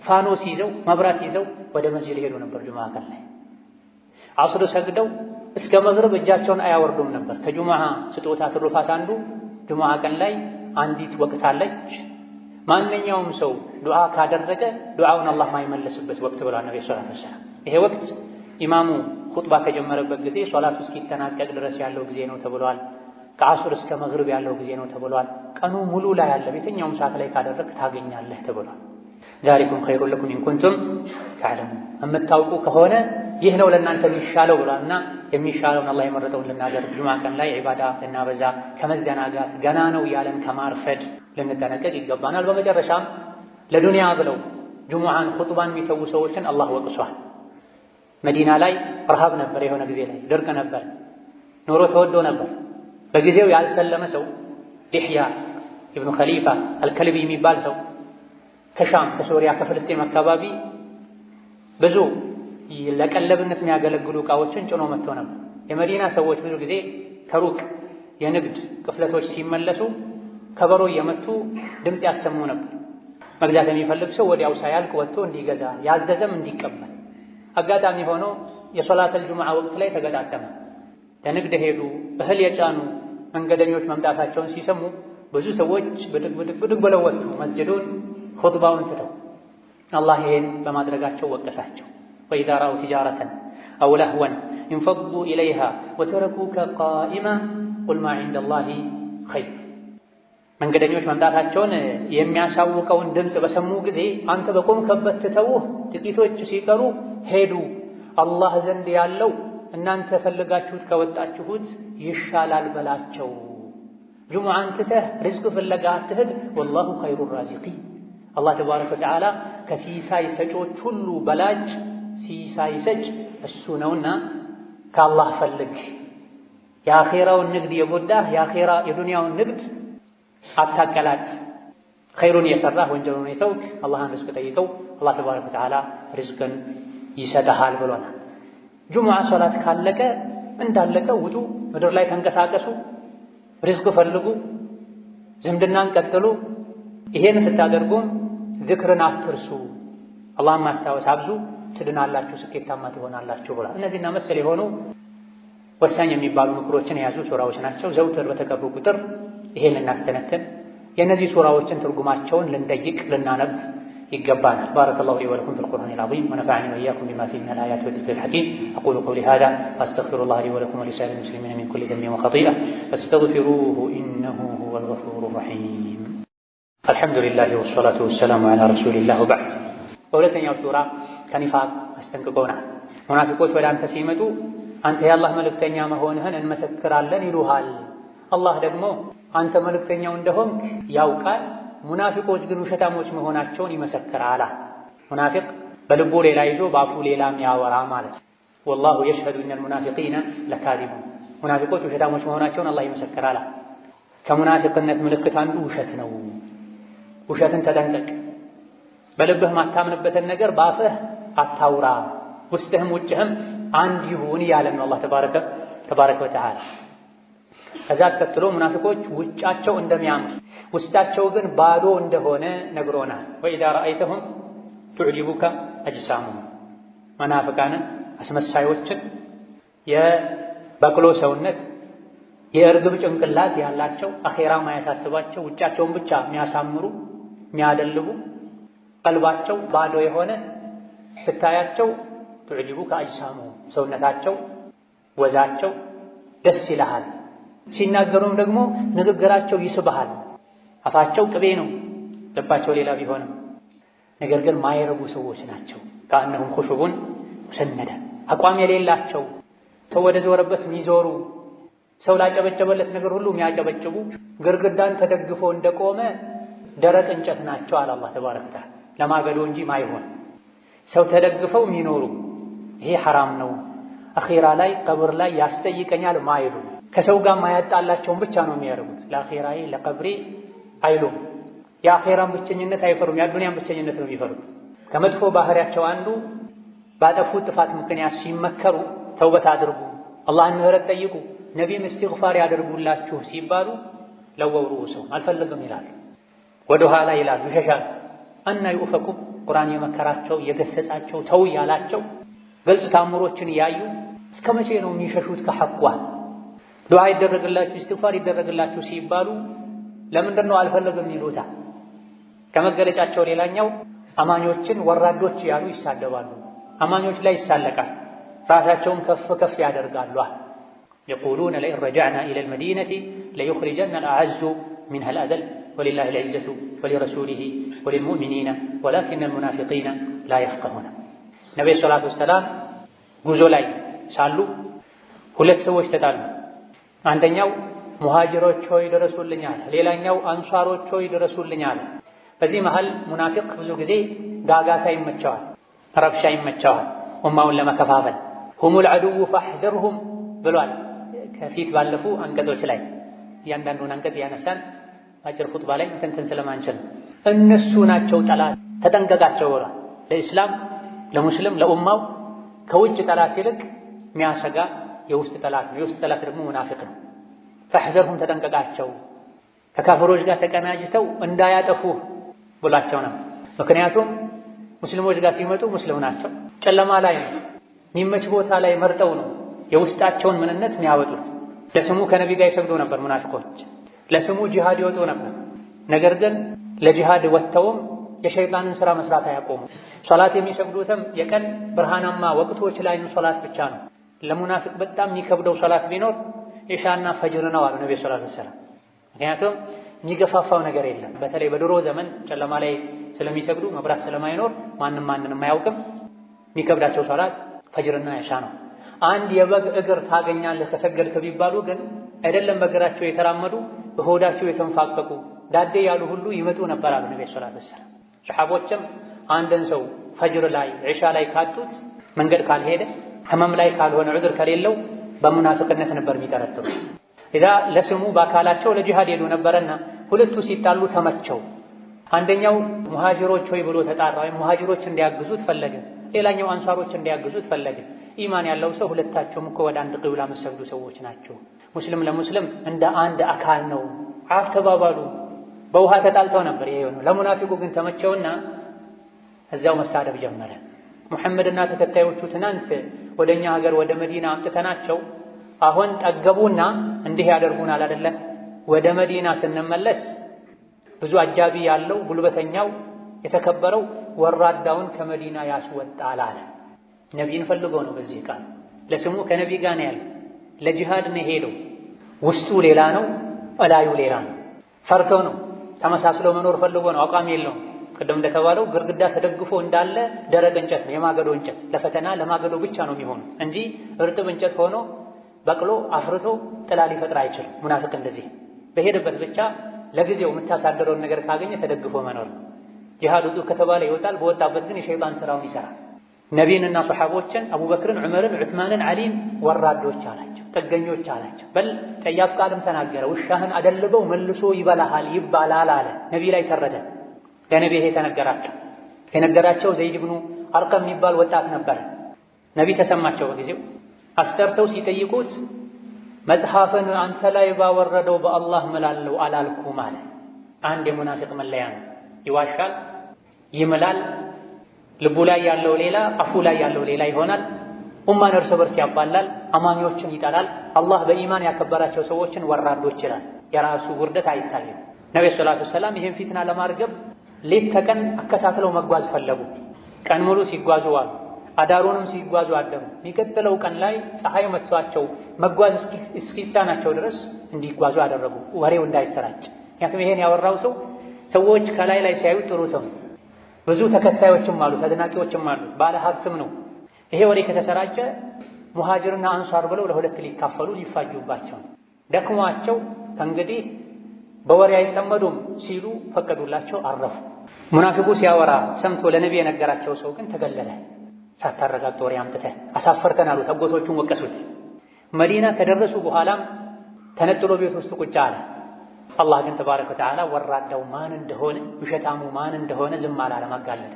ፋኖስ ይዘው መብራት ይዘው ወደ መስጂድ ሄዱ ነበር። ጁሙዓ ቀን ላይ ዐስር ሰግደው እስከ መግሪብ እጃቸውን አያወርዱም ነበር። ከጁሙዓ ስጦታ ትሩፋት አንዱ ጁሙዓ ቀን ላይ አንዲት ወቅት አለች። ማንኛውም ሰው ዱዓ ካደረገ ዱዓውን አላህ ማይመለስበት ወቅት ብሏል ነብዩ ሰለላሁ ዐለይሂ ወሰለም። ይሄ ወቅት ኢማሙ ኹጥባ ከጀመረበት ጊዜ ሶላቱ እስኪጠናቀቅ ድረስ ያለው ጊዜ ነው ተብሏል። ከዐስር እስከ መግሪብ ያለው ጊዜ ነው ተብሏል። ቀኑ ሙሉ ላይ ያለ የትኛውም ሰዓት ላይ ካደረግ ታገኛለህ ተብሏል። ዛሊኩም ኸይሩን ለኩም ኢን ኩንቱም ተዕለሙን የምታውቁ ከሆነ ይህ ነው ለእናንተ የሚሻለው ብሏልና የሚሻለውን አላህ የመረጠውን ልናደርግ ጁሙዓ ቀን ላይ ዒባዳ ልናበዛ ከመዘናጋት ገና ነው ያለን ከማርፈድ ልንጠነቀቅ ይገባናል። በመጨረሻም ለዱንያ ብለው ጁሙዓን ኹጥባን የሚተዉ ሰዎችን አላህ ወቅሷል። መዲና ላይ ረሃብ ነበር፣ የሆነ ጊዜ ላይ ድርቅ ነበር፣ ኑሮ ተወዶ ነበር። በጊዜው ያልሰለመ ሰው ዲሕያ ኢብኑ ኸሊፋ አልከልቢ የሚባል ሰው ከሻም ከሶሪያ ከፍልስጤም አካባቢ ብዙ ለቀለብነት የሚያገለግሉ ዕቃዎችን ጭኖ መጥቶ ነበር። የመዲና ሰዎች ብዙ ጊዜ ከሩቅ የንግድ ቅፍለቶች ሲመለሱ ከበሮ እየመቱ ድምፅ ያሰሙ ነበር። መግዛት የሚፈልግ ሰው ወዲያው ሳያልቅ ወጥቶ እንዲገዛ ያዘዘም እንዲቀበል። አጋጣሚ ሆኖ የሶላተል ጁሙዓ ወቅት ላይ ተገጣጠመ። ለንግድ ሄዱ። እህል የጫኑ መንገደኞች መምጣታቸውን ሲሰሙ ብዙ ሰዎች ብድግ ብለው ወጡ መስጅዱን ኹጥባውን ትተው። አላህ ይሄን በማድረጋቸው ወቀሳቸው። ወኢዛ ረአው ቲጃረተን አው ለህወን እንፈዱ ኢለይሃ ወተረኩከ ቃኢማ ቁል ማ ዒንደላሂ ኸይር። መንገደኞች መምጣታቸውን የሚያሳውቀውን ድምፅ በሰሙ ጊዜ አንተ በቆምከበት ትተውህ ጥቂቶች ሲቀሩ ሄዱ። አላህ ዘንድ ያለው እናንተ ፈልጋችሁት ከወጣችሁት ይሻላል በላቸው። ጁሙዓን ትተህ ሪዝቅ ፍለጋ አትሂድ። ወላሁ ኸይሩ ራዚቂን። አላህ ተባረከ ወተዓላ ከሲሳይ ሰጮች ሁሉ በላጭ ሲሳይ ሰጭ እሱ ነውና ከአላህ ፈልግ። የአኼራውን ንግድ የጎዳህ የዱንያውን ንግድ አታቀላጥ። ኸይሩን የሰራህ ወንጀሉን የተውክ አላህን ሪዝቅ ጠይቀው፣ አላህ ተባረከ ወተዓላ ሪዝቅን ይሰጥሃል ብሎናል። ጁሙዓ ሶላት ካለቀ እንዳለቀ ውጡ፣ ምድር ላይ ተንቀሳቀሱ፣ ሪዝቅ ፈልጉ፣ ዝምድናን ቀጥሉ። ይሄን ስታደርጉም ዝክርን አትርሱ፣ አላህን ማስታወስ አብዙ፣ ትድናላችሁ፣ ስኬታማ ትሆናላችሁ ብሏል። እነዚህና መሰል የሆኑ ወሳኝ የሚባሉ ምክሮችን የያዙ ሱራዎች ናቸው። ዘውትር በተቀሩ ቁጥር ይሄን ልናስተነትን የእነዚህ ሱራዎችን ትርጉማቸውን ልንጠይቅ ልናነብ ይገባናል። ባረከላሁ ሊ ወለኩም ፊል ቁርአኒል ዐዚም ወነፈዐኒ ወኢያኩም ቢማ ፊሂ ሚነል አያቲ ወዚክሪል ሐኪም አቁሉ ቀውሊ ሃዛ ወአስተግፊሩላህ ሊ ወለኩም ወሊሳኢሪል ሙስሊሚና ሚን ኩሊ ዘንቢን ወኸጢአ ፈስተግፊሩሁ ኢነሁ ሁወል ገፉሩር ረሒም። አልሐምዱሊላህ ወሰላቱ ወሰላሙ ዐላ ረሱሊላህ ወበዕድ። በሁለተኛው ሱራ ከኒፋቅ አስጠንቅቆናል። ሙናፊቆች ወደ አንተ ሲመጡ አንተ የአላህ መልእክተኛ መሆንህን እንመሰክራለን ይሉሃል። አላህ ደግሞ አንተ መልእክተኛው እንደሆንክ ያውቃል፣ ሙናፊቆች ግን ውሸታሞች መሆናቸውን ይመሰክራል። ሙናፊቅ በልቡ ሌላ ይዞ በአፉ ሌላ የሚያወራ ማለት ነው። ወላሁ የሽሀዱ ኢነል ሙናፊቂነ ለካዚቡን። ሙናፊቆች ውሸታሞች መሆናቸውን አላህ ይመሰክራል። ከሙናፊቅነት ምልክት አንዱ ውሸት ነው። ውሸትን ተጠንቀቅ። በልብህ ማታምንበትን ነገር በአፍህ አታውራ። ውስጥህም ውጭህም አንድ ይሁን እያለ ነው አላህ ተባረከ ወተዓላ። ከዛ አስከትሎ ሙናፊቆች ውጫቸው እንደሚያምር ውስጣቸው ግን ባዶ እንደሆነ ነግሮናል። ወኢዛ ረአይተሁም ቱዕጂቡከ አጅሳሙሁም። መናፍቃንን አስመሳዮችን የበቅሎ ሰውነት የእርግብ ጭንቅላት ያላቸው አኼራ ማያሳስባቸው ውጫቸውን ብቻ የሚያሳምሩ የሚያደልቡ ቀልባቸው ባዶ የሆነ ስታያቸው ቱዕጂቡከ አጅሳሙሁም ሰውነታቸው ወዛቸው ደስ ይልሃል። ሲናገሩም ደግሞ ንግግራቸው ይስብሃል። አፋቸው ቅቤ ነው፣ ልባቸው ሌላ ቢሆንም ነገር ግን ማይረቡ ሰዎች ናቸው። ከአነሁም ኹሹቡን ሙሰነደ አቋም የሌላቸው ሰው ወደ ዞረበት የሚዞሩ ሰው ላጨበጨበለት ነገር ሁሉ የሚያጨበጭቡ ግርግዳን ተደግፎ እንደቆመ ደረቅ እንጨት ናቸው አለ አላህ ተባረከ ወተዓላ። ለማገዶ እንጂ ማይሆን ሰው ተደግፈው የሚኖሩ ይሄ ሐራም ነው፣ አኺራ ላይ ቀብር ላይ ያስጠይቀኛል ማይሉ ከሰው ጋር ማያጣላቸውን ብቻ ነው የሚያደርጉት። ለአኺራዬ ለቀብሬ አይሉም። የአኺራን ብቸኝነት አይፈሩም፣ የአዱንያን ብቸኝነት ነው የሚፈሩት። ከመጥፎ ባህሪያቸው አንዱ ባጠፉት ጥፋት ምክንያት ሲመከሩ ተውበት አድርጉ፣ አላህን ምህረት ጠይቁ፣ ነቢይም እስትግፋር ያደርጉላችሁ ሲባሉ ለወው ሩኡሰው አልፈልግም ይላሉ፣ ወደ ኋላ ይላሉ፣ ይሸሻሉ። አና ይኡፈኩም ቁርአን የመከራቸው የገሰጻቸው ተው ያላቸው ግልጽ ታምሮችን ያዩ እስከ መቼ ነው የሚሸሹት ከሐቋ? ዱዓ ይደረግላችሁ እስትግፋር ይደረግላችሁ ሲባሉ ለምንድን ነው አልፈልግም ይሉታ? ከመገለጫቸው ሌላኛው አማኞችን ወራዶች ያሉ ይሳደባሉ፣ አማኞች ላይ ይሳለቃል፣ ራሳቸውን ከፍ ከፍ ያደርጋሉ። የቁሉነ ለኢን ረጀዕና ኢለል መዲነቲ ለዩኽሪጀና አልአዐዙ ሚንሀል አዘል ወሊላሂል ዒዘቱ ወሊረሱሊሂ ወሊልሙእሚኒነ ወላኪነል ሙናፊቂነ ላ የፍቀሁነ። ነቢዩ ሰላቱ ወሰላም ጉዞ ላይ ሳሉ ሁለት ሰዎች ተጣሉ። አንደኛው ሙሃጅሮች ሆይ ድረሱልኝ አለ፣ ሌላኛው አንሷሮች ሆይ ድረሱልኝ አለ። በዚህ መሃል ሙናፊቅ ብዙ ጊዜ ጋጋታ ይመቸዋል፣ ረብሻ ይመቸዋል፣ ኡማውን ለመከፋፈል። ሁሙል ዐዱው ፈሕዘርሁም ብሏል ከፊት ባለፉ አንቀጾች ላይ። እያንዳንዱን አንቀጽ ያነሳን አጭር ኹጥባ ላይ እንትን ስለማንችል እነሱ ናቸው ጠላት ተጠንቀቃቸው ብሏል። ለኢስላም ለሙስሊም ለኡማው ከውጭ ጠላት ይልቅ የሚያሰጋ የውስጥ ጠላት ነው። የውስጥ ጠላት ደግሞ ሙናፊቅ ነው። ፈሕዘርሁም ተጠንቀቃቸው፣ ከካፍሮች ጋር ተቀናጅተው እንዳያጠፉ ብሏቸው ነው። ምክንያቱም ሙስሊሞች ጋር ሲመጡ ሙስሊም ናቸው፣ ጨለማ ላይ ነው፣ የሚመች ቦታ ላይ መርጠው ነው የውስጣቸውን ምንነት የሚያወጡት። ለስሙ ከነቢ ጋር ይሰግዱ ነበር ሙናፊቆች፣ ለስሙ ጂሃድ ይወጡ ነበር። ነገር ግን ለጂሃድ ወጥተውም የሸይጣንን ሥራ መስራት አያቆሙ። ሶላት የሚሰግዱትም የቀን ብርሃናማ ወቅቶች ላይ ሶላት ብቻ ነው። ለሙናፊቅ በጣም የሚከብደው ሶላት ቢኖር ኢሻና ፈጅር ነው አሉ ነብዩ ሰለላሁ ዐለይሂ ወሰለም። ምክንያቱም የሚገፋፋው ነገር የለም። በተለይ በድሮ ዘመን ጨለማ ላይ ስለሚሰግዱ መብራት ስለማይኖር ማንንም አያውቅም። የሚከብዳቸው ሶላት ፈጅርና ኢሻ ነው። አንድ የበግ እግር ታገኛለህ ከሰገድክ ቢባሉ ግን አይደለም በእግራቸው የተራመዱ በሆዳቸው የተንፋቀቁ ዳዴ ያሉ ሁሉ ይመጡ ነበር አሉ ነብዩ ሰለላሁ ዐለይሂ ወሰለም። ሰሐቦችም አንድን ሰው ፈጅር ላይ ኢሻ ላይ ካጡት መንገድ ካልሄደ ህመም ላይ ካልሆነ ዑድር ከሌለው በሙናፊቅነት ነበር የሚጠረጥሩት። ኢዛ ለስሙ በአካላቸው ለጂሃድ ሄዱ ነበርና ሁለቱ ሲጣሉ ተመቸው። አንደኛው ሙሃጅሮች ሆይ ብሎ ተጣራ፣ ወይም ሙሃጅሮች እንዲያግዙት ፈለገ። ሌላኛው አንሷሮች እንዲያግዙት ፈለገ። ኢማን ያለው ሰው ሁለታቸውም እኮ ወደ አንድ ቂብላ የሚሰግዱ ሰዎች ናቸው። ሙስሊም ለሙስሊም እንደ አንድ አካል ነው። አፍ ተባባሉ። በውሃ ተጣልተው ነበር ይሄ ነው። ለሙናፊቁ ግን ተመቸውና እዛው መሳደብ ጀመረ። ሙሐመድና ተከታዮቹ ትናንት ወደኛ ሀገር ወደ መዲና አምጥተናቸው አሁን ጠገቡና እንዲህ ያደርጉናል አይደለ? ወደ መዲና ስንመለስ ብዙ አጃቢ ያለው ጉልበተኛው የተከበረው ወራዳውን ከመዲና ያስወጣል አለ። ነቢይን ፈልጎ ነው። በዚህ ቃል ለስሙ ከነቢ ጋር ነው ያለው። ለጂሃድ ነው ሄደው። ውስጡ ሌላ ነው፣ እላዩ ሌላ ነው። ፈርቶ ነው። ተመሳስሎ መኖር ፈልጎ ነው። አቋም የለውም። ቅድም እንደተባለው ግርግዳ ተደግፎ እንዳለ ደረቅ እንጨት ነው፣ የማገዶ እንጨት። ለፈተና ለማገዶ ብቻ ነው የሚሆኑት እንጂ እርጥብ እንጨት ሆኖ በቅሎ አፍርቶ ጥላ ሊፈጥር አይችልም። ሙናፊቅ እንደዚህ በሄደበት ብቻ ለጊዜው የምታሳደረውን ነገር ካገኘ ተደግፎ መኖር። ጂሃድ ውጡ ከተባለ ይወጣል፣ በወጣበት ግን የሸይጣን ስራውን ይሰራል። ነቢይንና ሰሐቦችን አቡበክርን፣ ዑመርን፣ ዑስማንን፣ ዓሊን ወራዶች አላቸው፣ ጥገኞች አላቸው። በል ጸያፍ ቃልም ተናገረ። ውሻህን አደልበው መልሶ ይበላሃል ይባላል አለ። ነቢይ ላይ ተረደ። ለነቢ ይሄ ተነገራቸው። የነገራቸው ዘይድ ብኑ አርቀም የሚባል ወጣት ነበር። ነቢ ተሰማቸው። በጊዜው አስጠርተው ሲጠይቁት መጽሐፍን አንተ ላይ ባወረደው በአላህ እምላለሁ አላልኩም አለ። አንድ የሙናፊቅ መለያ ነው። ይዋሻል፣ ይምላል። ልቡ ላይ ያለው ሌላ፣ አፉ ላይ ያለው ሌላ ይሆናል። ኡማን እርስ በርስ ያባላል፣ አማኞችን ይጠላል። አላህ በኢማን ያከበራቸው ሰዎችን ወራዶች ይላል። የራሱ ውርደት አይታይም። ነብዩ ሰለላሁ ዐለይሂ ወሰለም ይህን ፊትና ለማርገብ ሌት ተቀን አከታትለው መጓዝ ፈለጉ። ቀን ሙሉ ሲጓዙ ዋሉ፣ አዳሩንም ሲጓዙ አደሩ። የሚቀጥለው ቀን ላይ ፀሐይ መጥቷቸው መጓዝ እስኪሳናቸው ድረስ እንዲጓዙ አደረጉ፣ ወሬው እንዳይሰራጭ። ምክንያቱም ይሄን ያወራው ሰው ሰዎች ከላይ ላይ ሲያዩ ጥሩ ሰው፣ ብዙ ተከታዮችም አሉት፣ አድናቂዎችም አሉት፣ ባለ ሀብትም ነው። ይሄ ወሬ ከተሰራጨ ሙሃጅርና አንሷር ብለው ለሁለት ሊካፈሉ ሊፋጁባቸው፣ ደክሟቸው ከእንግዲህ በወሬ አይጠመዱም ሲሉ ፈቀዱላቸው፣ አረፉ። ሙናፊቁ ሲያወራ ሰምቶ ለነቢ የነገራቸው ሰው ግን ተገለለ። ሳታረጋግጥ ወሬ አምጥተህ አሳፈርከን አሉት። አጎቶቹን ወቀሱት። መዲና ከደረሱ በኋላም ተነጥሎ ቤት ውስጥ ቁጭ አለ። አላህ ግን ተባረከ ወተዓላ ወራዳው ማን እንደሆነ ውሸታሙ ማን እንደሆነ ዝም አላለም፣ አጋለጠ።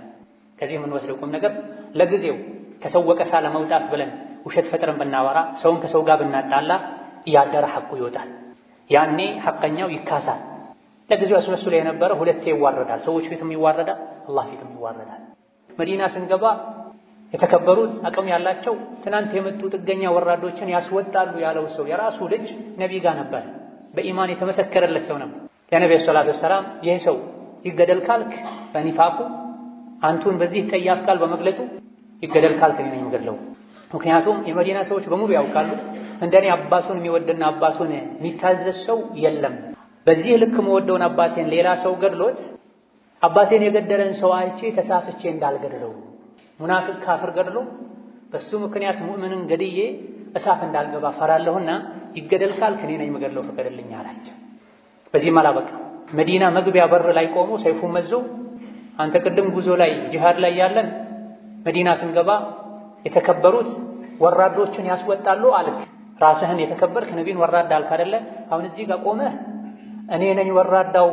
ከዚህ የምንወስደው ቁም ነገር ለጊዜው ከሰው ወቀሳ ለመውጣት ብለን ውሸት ፈጥረን ብናወራ፣ ሰውን ከሰው ጋር ብናጣላ እያደረ ሐቁ ይወጣል። ያኔ ሐቀኛው ይካሳል። ለጊዜው አስመስሎ የነበረ ሁለቴ ይዋረዳል። ሰዎች ፊትም ይዋረዳል፣ አላህ ፊትም ይዋረዳል። መዲና ስንገባ የተከበሩት አቅም ያላቸው ትናንት የመጡ ጥገኛ ወራዶችን ያስወጣሉ ያለው ሰው የራሱ ልጅ ነቢ ጋር ነበር። በኢማን የተመሰከረለት ሰው ነበር። የነብዩ ሰለላሁ ዐለይሂ ወሰለም ይህ ሰው ይገደል ካልክ በኒፋቁ አንቱን በዚህ ጠያፍ ቃል በመግለጡ ይገደል ካልክ እኔ ነኝ የምገድለው። ምክንያቱም የመዲና ሰዎች በሙሉ ያውቃሉ እንደኔ አባቱን የሚወድና አባቱን የሚታዘዝ ሰው የለም። በዚህ ልክ መወደውን አባቴን ሌላ ሰው ገድሎት አባቴን የገደለን ሰው አይቼ ተሳስቼ እንዳልገድለው፣ ሙናፊቅ ካፍር ገድሎ በሱ ምክንያት ሙእምንን ገድዬ እሳት እንዳልገባ ፈራለሁና ይገደል ካልክ እኔ ነኝ የምገድለው ፍቀድልኝ አላቸው። በዚህም አላበቃ። መዲና መግቢያ በር ላይ ቆሞ ሰይፉን መዞ አንተ ቅድም ጉዞ ላይ ጂሃድ ላይ ያለን መዲና ስንገባ የተከበሩት ወራዶችን ያስወጣሉ አልክ። ራስህን የተከበርክ ነቢን ወራዳ አልክ አይደለ? አሁን እዚህ ጋር ቆመህ እኔ ነኝ ወራዳው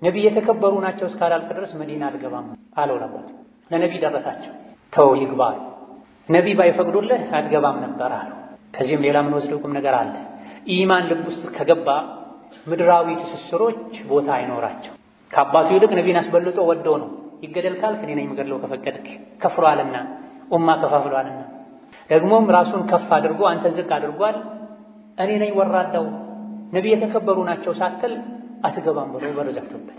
ነቢ የተከበሩ ናቸው እስካላልክ ድረስ መዲና አልገባም አለው። ለባት ለነቢ ደረሳቸው። ተው ይግባ፣ ነቢ ባይፈቅዱልህ አትገባም ነበር አለው። ከዚህም ሌላ ምን ወስደው ቁም ነገር አለ። ኢማን ልብ ውስጥ ከገባ ምድራዊ ትስስሮች ቦታ አይኖራቸው። ከአባቱ ይልቅ ነቢን አስበልጦ ወዶ ነው። ይገደል ካልክ እኔ ነኝ የምገድለው ከፈቀድክ። ከፍሯልና ኡማ ከፋፍሏልና ደግሞም ራሱን ከፍ አድርጎ አንተ ዝቅ አድርጓል። እኔ ነኝ ወራዳው ነቢ የተከበሩ ናቸው ሳትል አትገባም ብሎ በር ዘግቶበት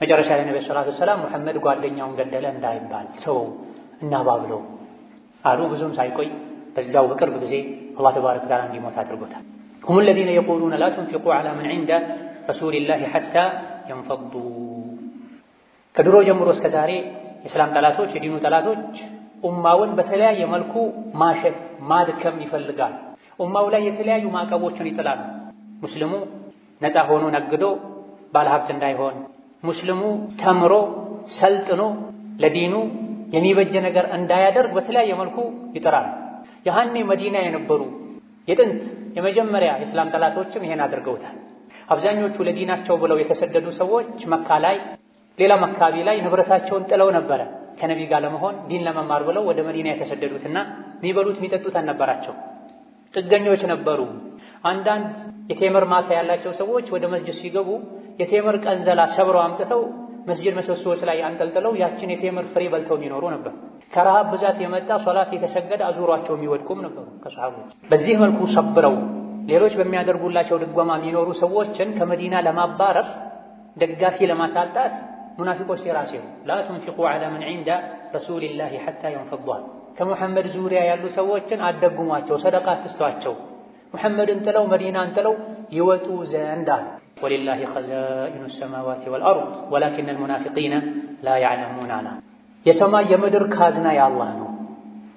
መጨረሻ ላይ ነብዩ ሰለላሁ ዐለይሂ ወሰለም ሙሐመድ ጓደኛውን ገደለ እንዳይባል ሰው እናባብለው አሉ። ብዙም ሳይቆይ በዛው በቅርብ ጊዜ አላህ ተባረከ ወተዓላ እንዲሞት አድርጎታል። هم الذين يقولون لا تنفقوا على من عند رسول الله حتى ينفضوا። ከድሮ ጀምሮ እስከ ዛሬ የእስላም ጠላቶች የዲኑ ጠላቶች ኡማውን በተለያየ መልኩ ማሸት ማድከም ይፈልጋል። ኡማው ላይ የተለያዩ ማዕቀቦችን ይጥላሉ። ሙስሊሙ ነፃ ሆኖ ነግዶ ባለሀብት እንዳይሆን፣ ሙስሊሙ ተምሮ ሰልጥኖ ለዲኑ የሚበጀ ነገር እንዳያደርግ በተለያየ መልኩ ይጥራል። ያኔ መዲና የነበሩ የጥንት የመጀመሪያ የእስላም ጠላቶችም ይሄን አድርገውታል። አብዛኞቹ ለዲናቸው ብለው የተሰደዱ ሰዎች መካ ላይ ሌላም አካባቢ ላይ ንብረታቸውን ጥለው ነበረ ከነቢ ጋር ለመሆን ዲን ለመማር ብለው ወደ መዲና የተሰደዱትና የሚበሉት የሚጠጡት አልነበራቸው። ጥገኞች ነበሩ። አንዳንድ የቴምር ማሳ ያላቸው ሰዎች ወደ መስጂድ ሲገቡ የቴምር ቀንዘላ ሰብረው አምጥተው መስጂድ ምሰሶዎች ላይ አንጠልጥለው ያችን የቴምር ፍሬ በልተው የሚኖሩ ነበር። ከረሃብ ብዛት የመጣ ሶላት የተሰገደ አዙሯቸው የሚወድቁም ነበሩ ከሰሃቦች። በዚህ መልኩ ሰብረው ሌሎች በሚያደርጉላቸው ድጓማ የሚኖሩ ሰዎችን ከመዲና ለማባረር ደጋፊ ለማሳጣት ሙናፊቆች ሲራሴው ላ ትንፊቁ ዐላ መን ዒንደ ረሱሊላሂ ሐታ የንፈዷ። ከሙሐመድ ዙሪያ ያሉ ሰዎችን አደጉሟቸው፣ ሰደቃ አትስጧቸው፣ ሙሐመድን ጥለው መዲናን ጥለው ይወጡ ዘንድ አሉ። ወሊላሂ ኸዛኢኑ ሰማዋቲ ወልአርድ ወላኪነል ሙናፊቂነ ላ ያዕለሙን አላ። የሰማይ የምድር ካዝና የአላህ ነው።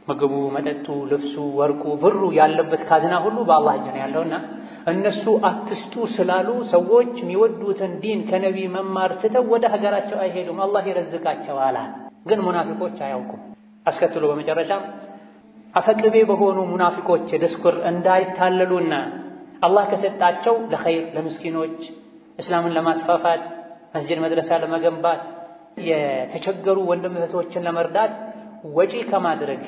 ምግቡ፣ መጠጡ፣ ልብሱ፣ ወርቁ፣ ብሩ ያለበት ካዝና ሁሉ በአላህ እጅ ነው ያለውና እነሱ አትስጡ ስላሉ ሰዎች የሚወዱትን ዲን ከነቢይ መማር ትተው ወደ ሀገራቸው አይሄዱም፣ አላህ ይረዝቃቸዋል። ግን ሙናፊቆች አያውቁም። አስከትሎ በመጨረሻ አፈቅቤ በሆኑ ሙናፊቆች ድስኩር እንዳይታለሉና አላህ ከሰጣቸው ለኸይር ለምስኪኖች እስላምን ለማስፋፋት መስጂድ መድረሳ ለመገንባት የተቸገሩ ወንድም እህቶችን ለመርዳት ወጪ ከማድረግ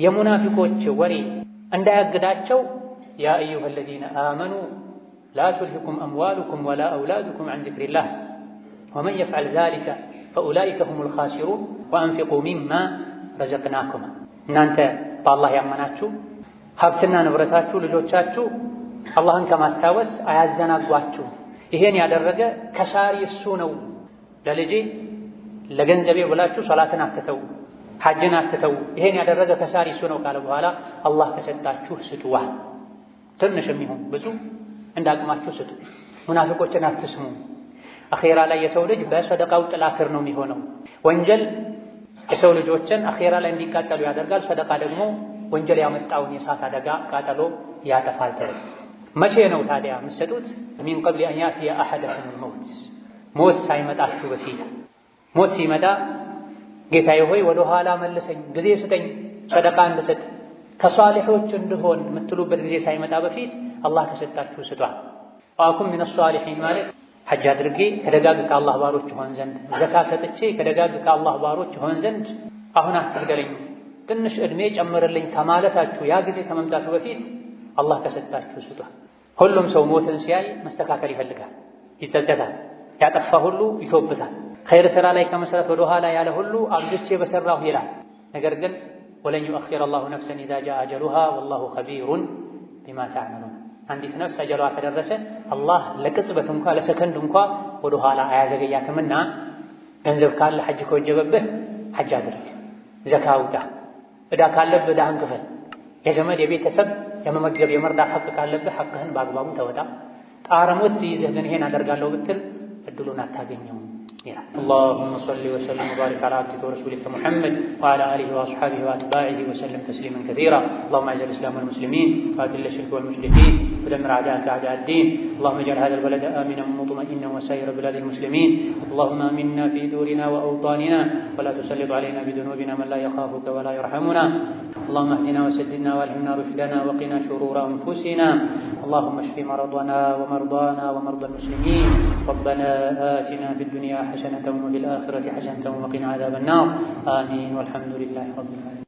የሙናፊቆች ወሬ እንዳያግዳቸው ያ አዩሃ አለዚነ አመኑ ላ ቱልሂኩም አምዋሉኩም ወላ አውላዱኩም ዐን ዚክሪላህ ወመን የፍዐል ዛሊከ ፈኡላኢከ ሁሙል ኻሲሩን ወአንፊቁ ሚማ ረዘቅናኩም። እናንተ በአላህ ያመናችሁ ሀብትና ንብረታችሁ ልጆቻችሁ አላህን ከማስታወስ አያዘናጓችሁ። ይሄን ያደረገ ከሳሪ እሱ ነው። ለልጄ ለገንዘቤ ብላችሁ ሶላትን አትተው፣ ሐጅን አትተው። ይሄን ያደረገ ከሳሪ እሱ ነው ካለ በኋላ አላህ ከሰጣችሁ ስጡዋ። ትንሽም ይሁን ብዙ እንዳቅማችሁ ስጡ። ሙናፊቆችን አትስሙ። አኼራ ላይ የሰው ልጅ በሰደቃው ጥላ ስር ነው የሚሆነው። ወንጀል የሰው ልጆችን አኼራ ላይ እንዲቃጠሉ ያደርጋል። ሰደቃ ደግሞ ወንጀል ያመጣውን የእሳት አደጋ ቃጠሎ ያጠፋል። መቼ ነው ታዲያ የምትሰጡት? ሚን ቀብል አን ያእቲየ አሐደኩሙል መውት፣ ሞት ሳይመጣችሁ በፊት። ሞት ሲመጣ ጌታዬ ሆይ ወደ ኋላ መልሰኝ፣ ጊዜ ስጠኝ፣ ሰደቃ እንድሰጥ ከሷሊሖች እንድሆን የምትሉበት ጊዜ ሳይመጣ በፊት አላህ ከሰጣችሁ ስጧል። ወአኩን ሚነ ሷሊሒን ማለት ሐጅ አድርጌ ከደጋግ ከአላህ ባሮች ሆን ዘንድ፣ ዘካ ሰጥቼ ከደጋግ ከአላህ ባሮች ሆን ዘንድ አሁን አትግደለኝ፣ ትንሽ ዕድሜ ጨምርልኝ ከማለታችሁ ያ ጊዜ ከመምጣቱ በፊት አላህ ከሰጣችሁ ስጧል። ሁሉም ሰው ሞትን ሲያይ መስተካከል ይፈልጋል፣ ይጸጸታል፣ ያጠፋ ሁሉ ይቶብታል። ኸይር ሥራ ላይ ከመስራት ወደ ኋላ ያለ ሁሉ አብዝቼ በሠራሁ ይላል። ነገር ግን ወለን ዩአኺረ አላሁ ነፍሰን ኢዛ ጃአ አጀሉሃ ወላሁ ኸቢሩን ቢማ ተዕመሉን። አንዲት ነፍስ አጀሏ ከደረሰ አላህ ለቅጽበት እንኳ ለሰከንድ እንኳ ወደ ኋላ አያዘገያትምና ገንዘብ ካለ ሐጅ ከወጀበብህ ሐጅ አድርግ፣ ዘካ አውጣ፣ ዕዳ ካለብህ ዕዳህን ክፈል፣ የዘመድ የቤተሰብ የመመገብ የመርዳት ሐቅ ካለብህ ሐቅህን በአግባቡ ተወጣ። ጣረ ሞት ሲይዝህ ግን ይሄን አደርጋለሁ ብትል እድሉን አታገኘውም ይላል። اللهم صل وسلم وبارك على عبدك ورسولك محمد وعلى آله وأصحابه وأتباعه وسلم تسليما كثيرا. اللهم أعز الإسلام والمسلمين وأذل الشرك والمشركين ودمر أعداءك أعداء الدين. اللهم اجعل هذا البلد آمنا مطمئنا وسائر بلاد المسلمين. اللهم آمنا في دورنا وأوطاننا ولا تسلط علينا بذنوبنا من لا يخافك ولا يرحمنا. اللهم اهدنا وسددنا والهمنا رشدنا وقنا شرور أنفسنا. اللهم اشف مرضنا ومرضانا ومرضى المسلمين. ربنا آتنا في الدنيا حسنة وفي الآخرة حسنة وقنا عذاب النار. آمين والحمد لله رب العالمين.